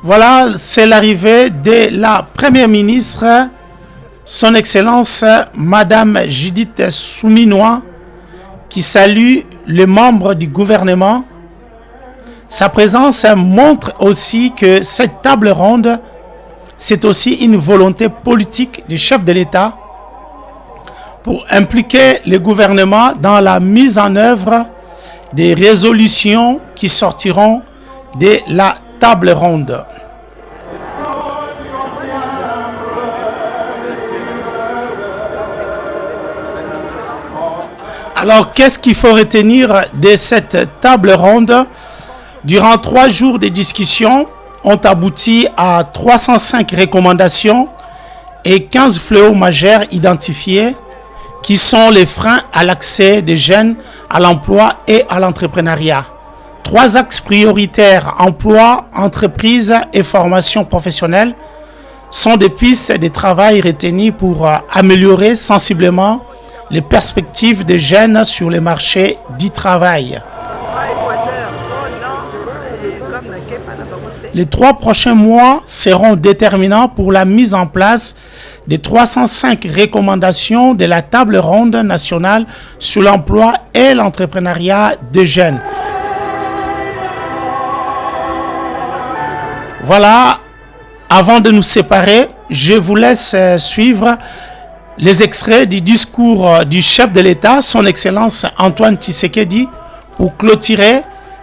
Voilà, c'est l'arrivée de la Première ministre, Son Excellence Madame Judith Suminwa, qui salue les membres du gouvernement. Sa présence montre aussi que cette table ronde, c'est aussi une volonté politique du chef de l'État pour impliquer le gouvernement dans la mise en œuvre des résolutions qui sortiront de la table ronde. Alors, qu'est-ce qu'il faut retenir de cette table ronde? Durant 3 jours de discussions, ont abouti à 305 recommandations et 15 fléaux majeurs identifiés qui sont les freins à l'accès des jeunes à l'emploi et à l'entrepreneuriat. 3 axes prioritaires, emploi, entreprise et formation professionnelle, sont des pistes de travail retenues pour améliorer sensiblement les perspectives des jeunes sur les marchés du travail. Les 3 prochains mois seront déterminants pour la mise en place des 305 recommandations de la table ronde nationale sur l'emploi et l'entrepreneuriat des jeunes. Voilà, avant de nous séparer, je vous laisse suivre les extraits du discours du chef de l'État, Son Excellence Antoine Tshisekedi, pour clôturer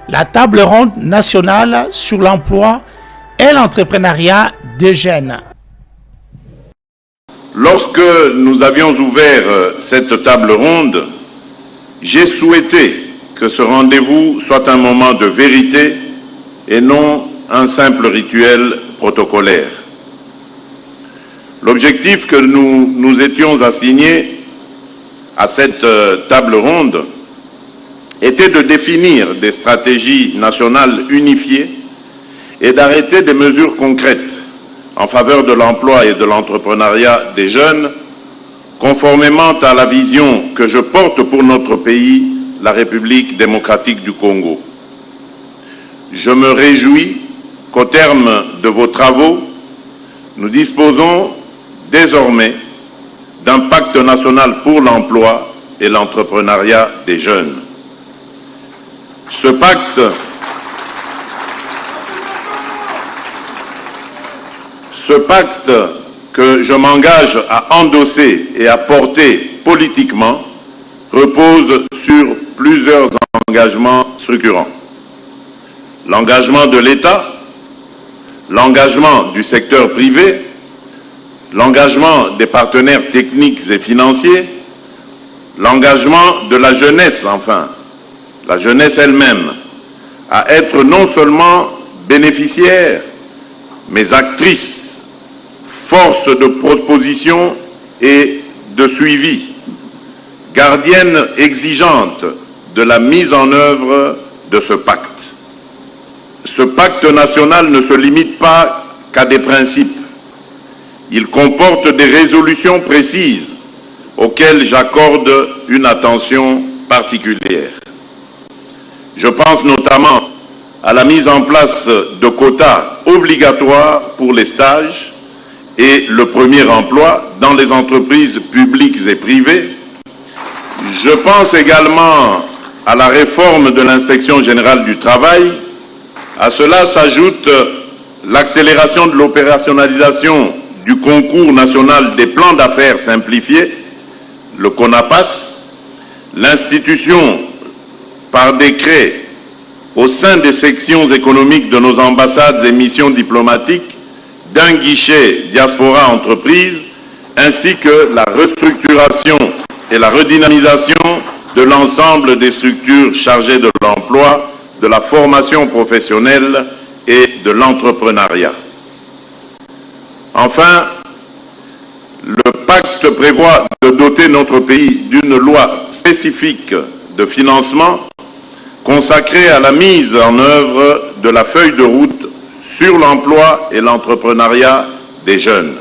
la table ronde nationale sur l'emploi et l'entrepreneuriat des jeunes. Lorsque nous avions ouvert cette table ronde, j'ai souhaité que ce rendez-vous soit un moment de vérité et non un simple rituel protocolaire. L'objectif que nous nous étions assignés à cette table ronde était de définir des stratégies nationales unifiées et d'arrêter des mesures concrètes en faveur de l'emploi et de l'entrepreneuriat des jeunes, conformément à la vision que je porte pour notre pays, la République démocratique du Congo. Je me réjouis qu'au terme de vos travaux, nous disposons désormais d'un pacte national pour l'emploi et l'entrepreneuriat des jeunes. Ce pacte que je m'engage à endosser et à porter politiquement repose sur plusieurs engagements structurants. L'engagement de l'État, l'engagement du secteur privé, l'engagement des partenaires techniques et financiers, l'engagement de la jeunesse, enfin, la jeunesse elle-même, à être non seulement bénéficiaire, mais actrice force de proposition et de suivi, gardienne exigeante de la mise en œuvre de ce pacte. Ce pacte national ne se limite pas qu'à des principes. Il comporte des résolutions précises auxquelles j'accorde une attention particulière. Je pense notamment à la mise en place de quotas obligatoires pour les stages et le premier emploi dans les entreprises publiques et privées. Je pense également à la réforme de l'inspection générale du travail. À cela s'ajoute l'accélération de l'opérationnalisation du concours national des plans d'affaires simplifiés, le CONAPAS, l'institution par décret au sein des sections économiques de nos ambassades et missions diplomatiques d'un guichet diaspora entreprise, ainsi que la restructuration et la redynamisation de l'ensemble des structures chargées de l'emploi, de la formation professionnelle et de l'entrepreneuriat. Enfin, le pacte prévoit de doter notre pays d'une loi spécifique de financement consacrée à la mise en œuvre de la feuille de route sur l'emploi et l'entrepreneuriat des jeunes.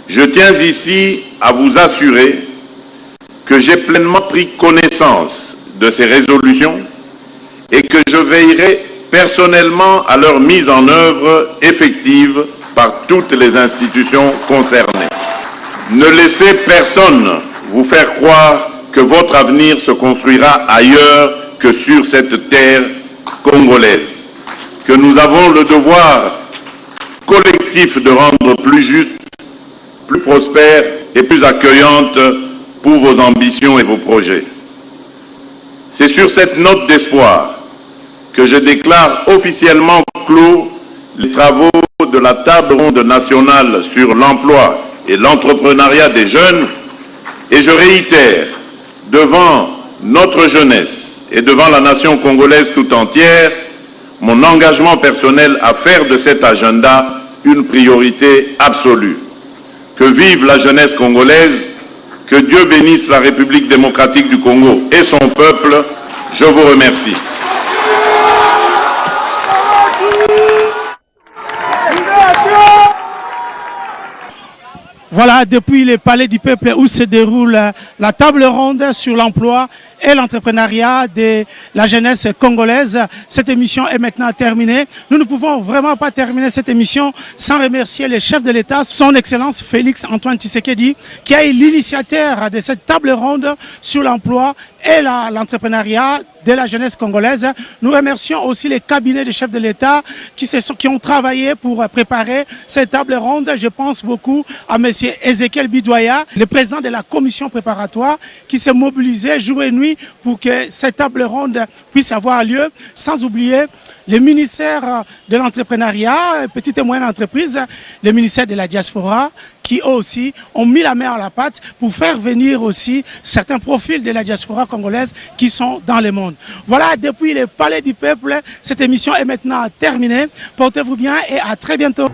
Je tiens ici à vous assurer que j'ai pleinement pris connaissance de ces résolutions et que je veillerai personnellement à leur mise en œuvre effective par toutes les institutions concernées. Ne laissez personne vous faire croire que votre avenir se construira ailleurs que sur cette terre congolaise, que nous avons le devoir collectif de rendre plus juste, plus prospère et plus accueillante pour vos ambitions et vos projets. C'est sur cette note d'espoir que je déclare officiellement clos les travaux de la table ronde nationale sur l'emploi et l'entrepreneuriat des jeunes, et je réitère devant notre jeunesse et devant la nation congolaise tout entière mon engagement personnel à faire de cet agenda une priorité absolue. Que vive la jeunesse congolaise, que Dieu bénisse la République démocratique du Congo et son peuple. Je vous remercie. Voilà, depuis le Palais du Peuple où se déroule la table ronde sur l'emploi et l'entrepreneuriat de la jeunesse congolaise. Cette émission est maintenant terminée. Nous ne pouvons vraiment pas terminer cette émission sans remercier le chef de l'État, son Excellence Félix Antoine Tshisekedi, qui a été l'initiateur de cette table ronde sur l'emploi et l'entrepreneuriat de la jeunesse congolaise. Nous remercions aussi les cabinets des chefs de l'État qui ont travaillé pour préparer cette table ronde. Je pense beaucoup à M. Ezekiel Bidoya, le président de la commission préparatoire, qui s'est mobilisé jour et nuit pour que cette table ronde puisse avoir lieu, sans oublier le ministère de l'entrepreneuriat, petites et moyennes entreprises, le ministère de la diaspora, qui eux aussi ont mis la main à la pâte pour faire venir aussi certains profils de la diaspora congolaise qui sont dans le monde. Voilà, depuis le Palais du Peuple, cette émission est maintenant terminée. Portez-vous bien et à très bientôt.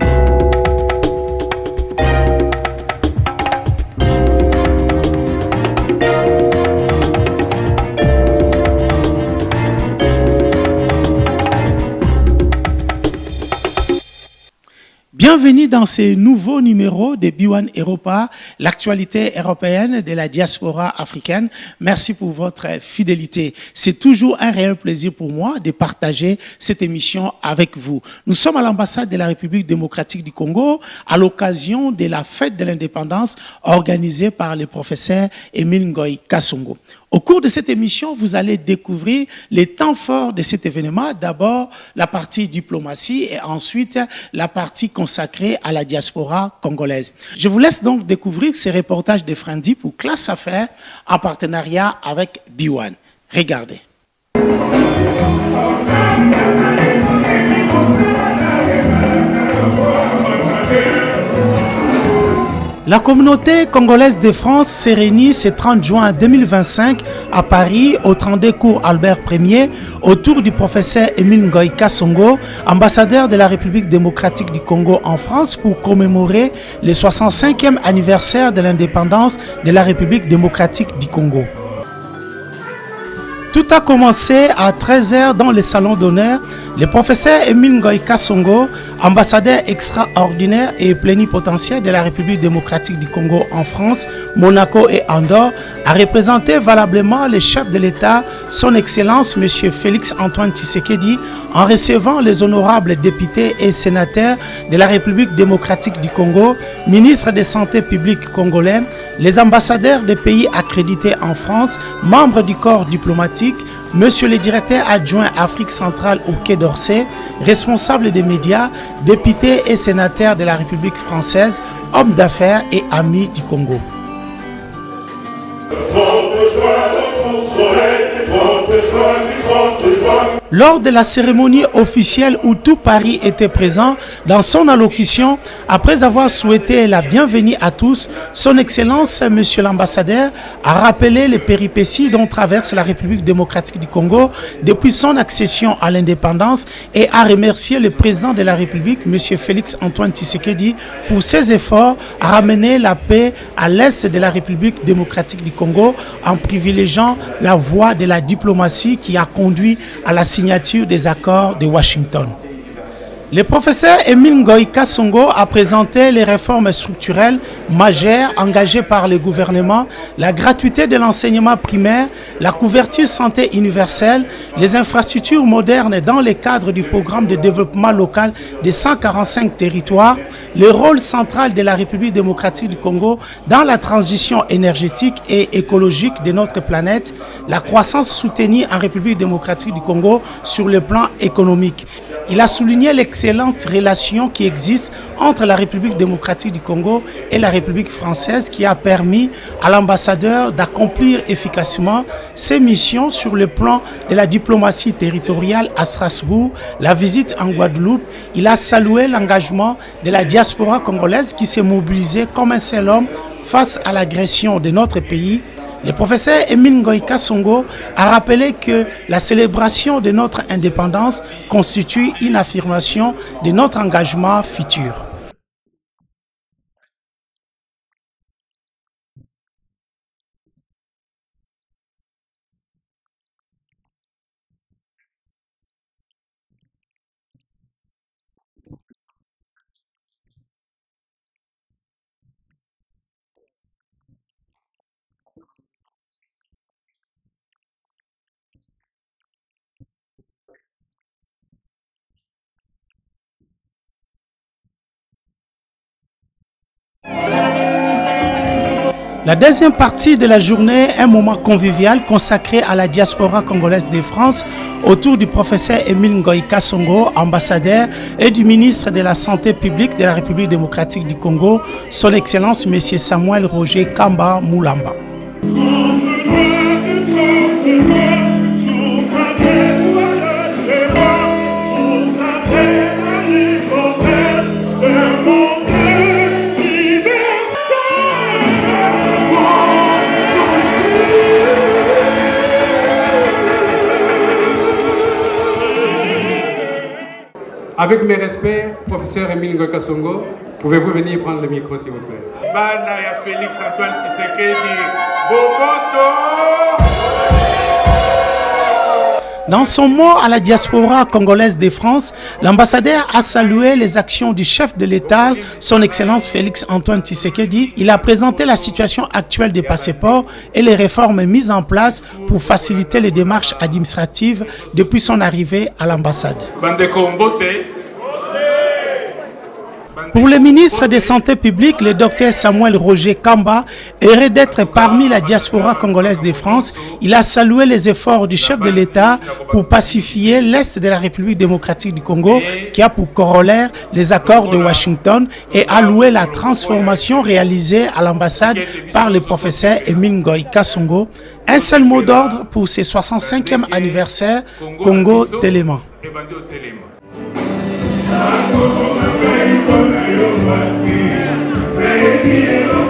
Bienvenue dans ce nouveau numéro de B1 Europa, l'actualité européenne de la diaspora africaine. Merci pour votre fidélité. C'est toujours un réel plaisir pour moi de partager cette émission avec vous. Nous sommes à l'ambassade de la République démocratique du Congo à l'occasion de la fête de l'indépendance organisée par le professeur Émile Ngoï Kassongo. Au cours de cette émission, vous allez découvrir les temps forts de cet événement. D'abord, la partie diplomatie et ensuite la partie consacrée à la diaspora congolaise. Je vous laisse donc découvrir ces reportages de Frandi pour Classe Affaires en partenariat avec B1. Regardez. La communauté congolaise de France s'est réunie ce 30 juin 2025 à Paris, au 32 cours Albert Ier, autour du professeur Émile Ngoï Kasongo, ambassadeur de la République démocratique du Congo en France, pour commémorer le 65e anniversaire de l'indépendance de la République démocratique du Congo. Tout a commencé à 13h dans le salon d'honneur. Le professeur Émile Ngoï Kasongo, ambassadeur extraordinaire et plénipotentiaire de la République démocratique du Congo en France, Monaco et Andorre, a représenté valablement le chef de l'État, son Excellence M. Félix Antoine Tshisekedi, en recevant les honorables députés et sénateurs de la République démocratique du Congo, ministres de santé publique congolais, les ambassadeurs des pays accrédités en France, membres du corps diplomatique, Monsieur le directeur adjoint Afrique centrale au Quai d'Orsay, responsable des médias, députés et sénateurs de la République française, hommes d'affaires et amis du Congo. Lors de la cérémonie officielle où tout Paris était présent, dans son allocution, après avoir souhaité la bienvenue à tous, son Excellence, Monsieur l'ambassadeur, a rappelé les péripéties dont traverse la République démocratique du Congo depuis son accession à l'indépendance et a remercié le président de la République, Monsieur Félix Antoine Tshisekedi, pour ses efforts à ramener la paix à l'est de la République démocratique du Congo en privilégiant la voie de la diplomatie qui a conduit à la signature des accords de Washington. Le professeur Émile Ngoï Kasongo a présenté les réformes structurelles majeures engagées par le gouvernement, la gratuité de l'enseignement primaire, la couverture santé universelle, les infrastructures modernes dans le cadre du programme de développement local des 145 territoires, le rôle central de la République démocratique du Congo dans la transition énergétique et écologique de notre planète, la croissance soutenue en République démocratique du Congo sur le plan économique. Il a souligné l'excellente relation qui existe entre la République démocratique du Congo et la République française qui a permis à l'ambassadeur d'accomplir efficacement ses missions sur le plan de la diplomatie territoriale à Strasbourg, la visite en Guadeloupe. Il a salué l'engagement de la diaspora congolaise qui s'est mobilisée comme un seul homme face à l'agression de notre pays. Le professeur Émile Ngoï Kasongo a rappelé que la célébration de notre indépendance constitue une affirmation de notre engagement futur. La deuxième partie de la journée, un moment convivial consacré à la diaspora congolaise de France autour du professeur Émile Ngoï Kasongo, ambassadeur, et du ministre de la Santé publique de la République démocratique du Congo, son Excellence M. Samuel Roger Kamba Moulamba. Avec mes respects, professeur Émile Ngoï Kasongo, pouvez-vous venir prendre le micro s'il vous plaît? Bana ya Félix Antoine Tshisekedi, Bokoto! Dans son mot à la diaspora congolaise de France, l'ambassadeur a salué les actions du chef de l'État, son Excellence Félix Antoine Tshisekedi. Il a présenté la situation actuelle des passeports et les réformes mises en place pour faciliter les démarches administratives depuis son arrivée à l'ambassade. Pour le ministre de Santé publique, le docteur Samuel Roger Kamba, heureux d'être parmi la diaspora congolaise de France, il a salué les efforts du chef de l'État pour pacifier l'Est de la République démocratique du Congo, qui a pour corollaire les accords de Washington, et a loué la transformation réalisée à l'ambassade par le professeur Émile Ngoï Kasongo. Un seul mot d'ordre pour ce 65e anniversaire, Congo Téléma. Thank you.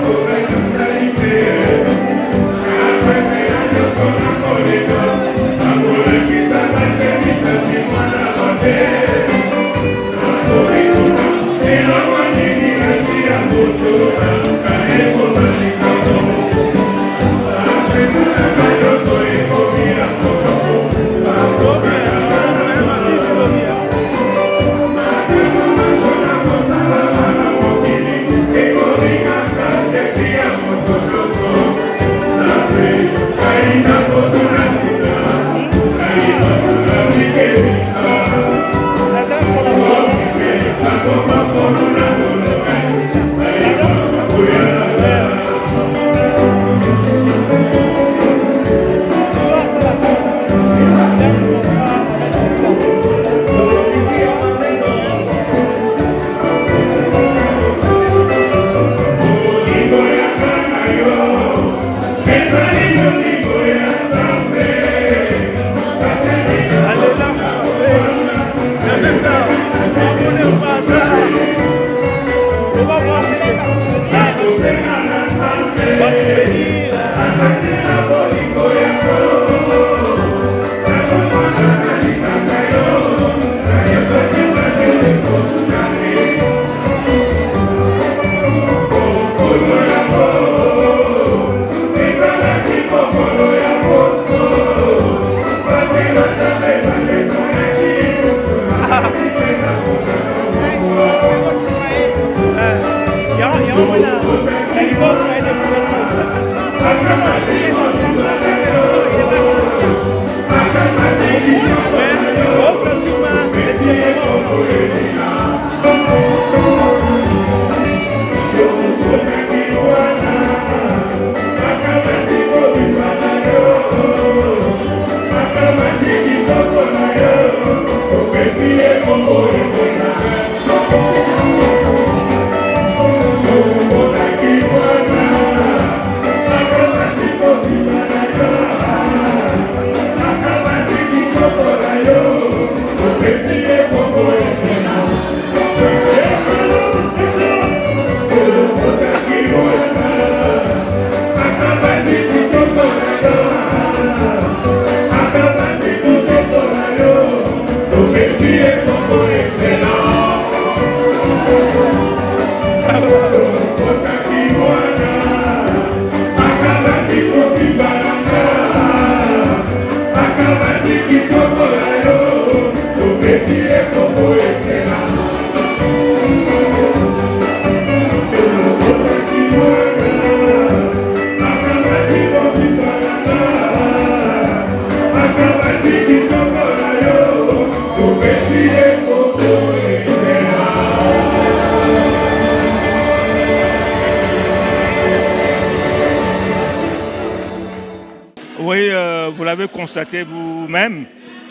vous l'avez constaté vous-même,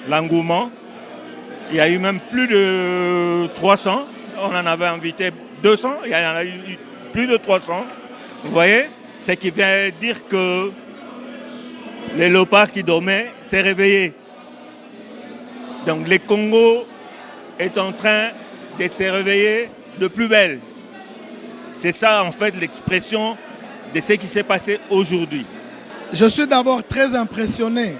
l'engouement. Il y a eu même plus de 300. On en avait invité 200. Il y en a eu plus de 300. Vous voyez, ce qui vient dire que les léopards qui dormaient s'est réveillé. Donc le Congo est en train de se réveiller de plus belle. C'est ça en fait l'expression de ce qui s'est passé aujourd'hui. Je suis d'abord très impressionné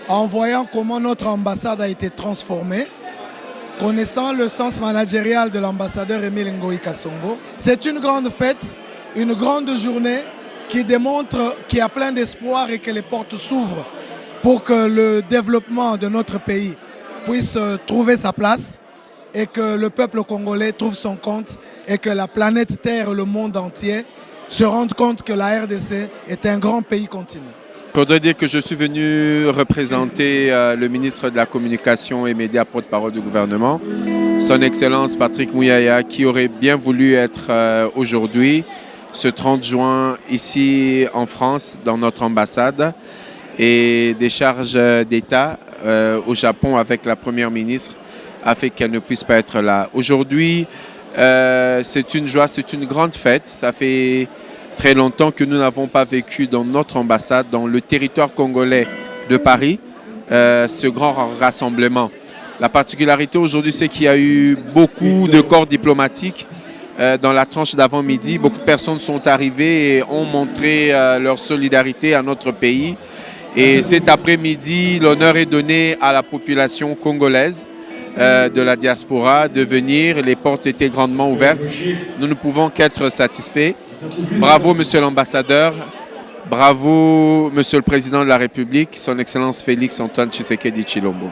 en voyant comment notre ambassade a été transformée, connaissant le sens managérial de l'ambassadeur Emile Ngoï Kasongo. C'est une grande fête, une grande journée qui démontre qu'il y a plein d'espoir et que les portes s'ouvrent pour que le développement de notre pays puisse trouver sa place et que le peuple congolais trouve son compte et que la planète Terre et le monde entier se rendent compte que la RDC est un grand pays continu. Je voudrais dire que je suis venu représenter le ministre de la Communication et Médias, porte-parole du gouvernement, son Excellence Patrick Mouyaya, qui aurait bien voulu être aujourd'hui, ce 30 juin, ici en France, dans notre ambassade, et des charges d'État au Japon avec la Première ministre, a fait qu'elle ne puisse pas être là. Aujourd'hui, c'est une joie, c'est une grande fête. Ça fait très longtemps que nous n'avons pas vécu dans notre ambassade, dans le territoire congolais de Paris, ce grand rassemblement. La particularité aujourd'hui, c'est qu'il y a eu beaucoup de corps diplomatiques dans la tranche d'avant-midi. Beaucoup de personnes sont arrivées et ont montré leur solidarité à notre pays. Et cet après-midi, l'honneur est donné à la population congolaise de la diaspora de venir. Les portes étaient grandement ouvertes. Nous ne pouvons qu'être satisfaits. Bravo, monsieur l'ambassadeur. Bravo, monsieur le président de la République, son Excellence Félix Antoine Tshisekedi Tshilombo.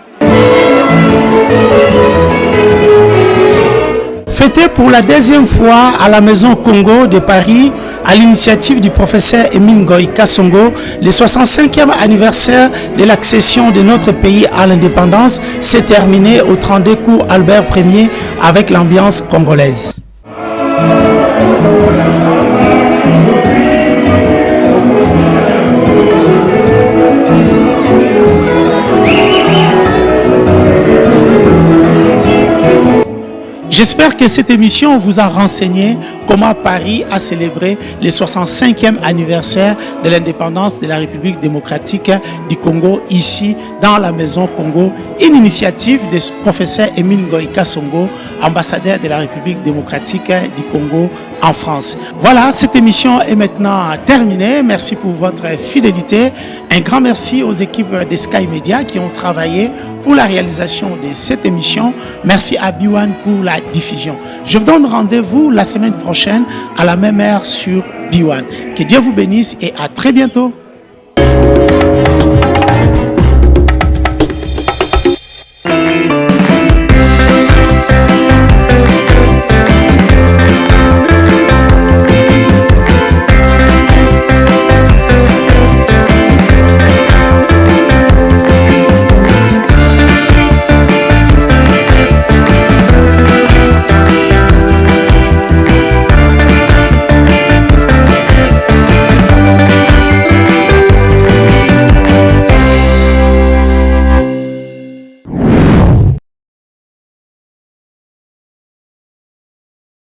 Fêté pour la deuxième fois à la Maison Congo de Paris, à l'initiative du professeur Emile Ngoï Kasongo, le 65e anniversaire de l'accession de notre pays à l'indépendance s'est terminé au 32 cours Albert Ier avec l'ambiance congolaise. J'espère que cette émission vous a renseigné comment Paris a célébré le 65e anniversaire de l'indépendance de la République démocratique du Congo, ici dans la Maison Congo, une initiative du professeur Emile Ngoï Kasongo, ambassadeur de la République démocratique du Congo en France. Voilà, cette émission est maintenant terminée. Merci pour votre fidélité. Un grand merci aux équipes de Sky Media qui ont travaillé pour la réalisation de cette émission. Merci à B1 pour la diffusion. Je vous donne rendez-vous la semaine prochaine à la même heure sur B1. Que Dieu vous bénisse et à très bientôt.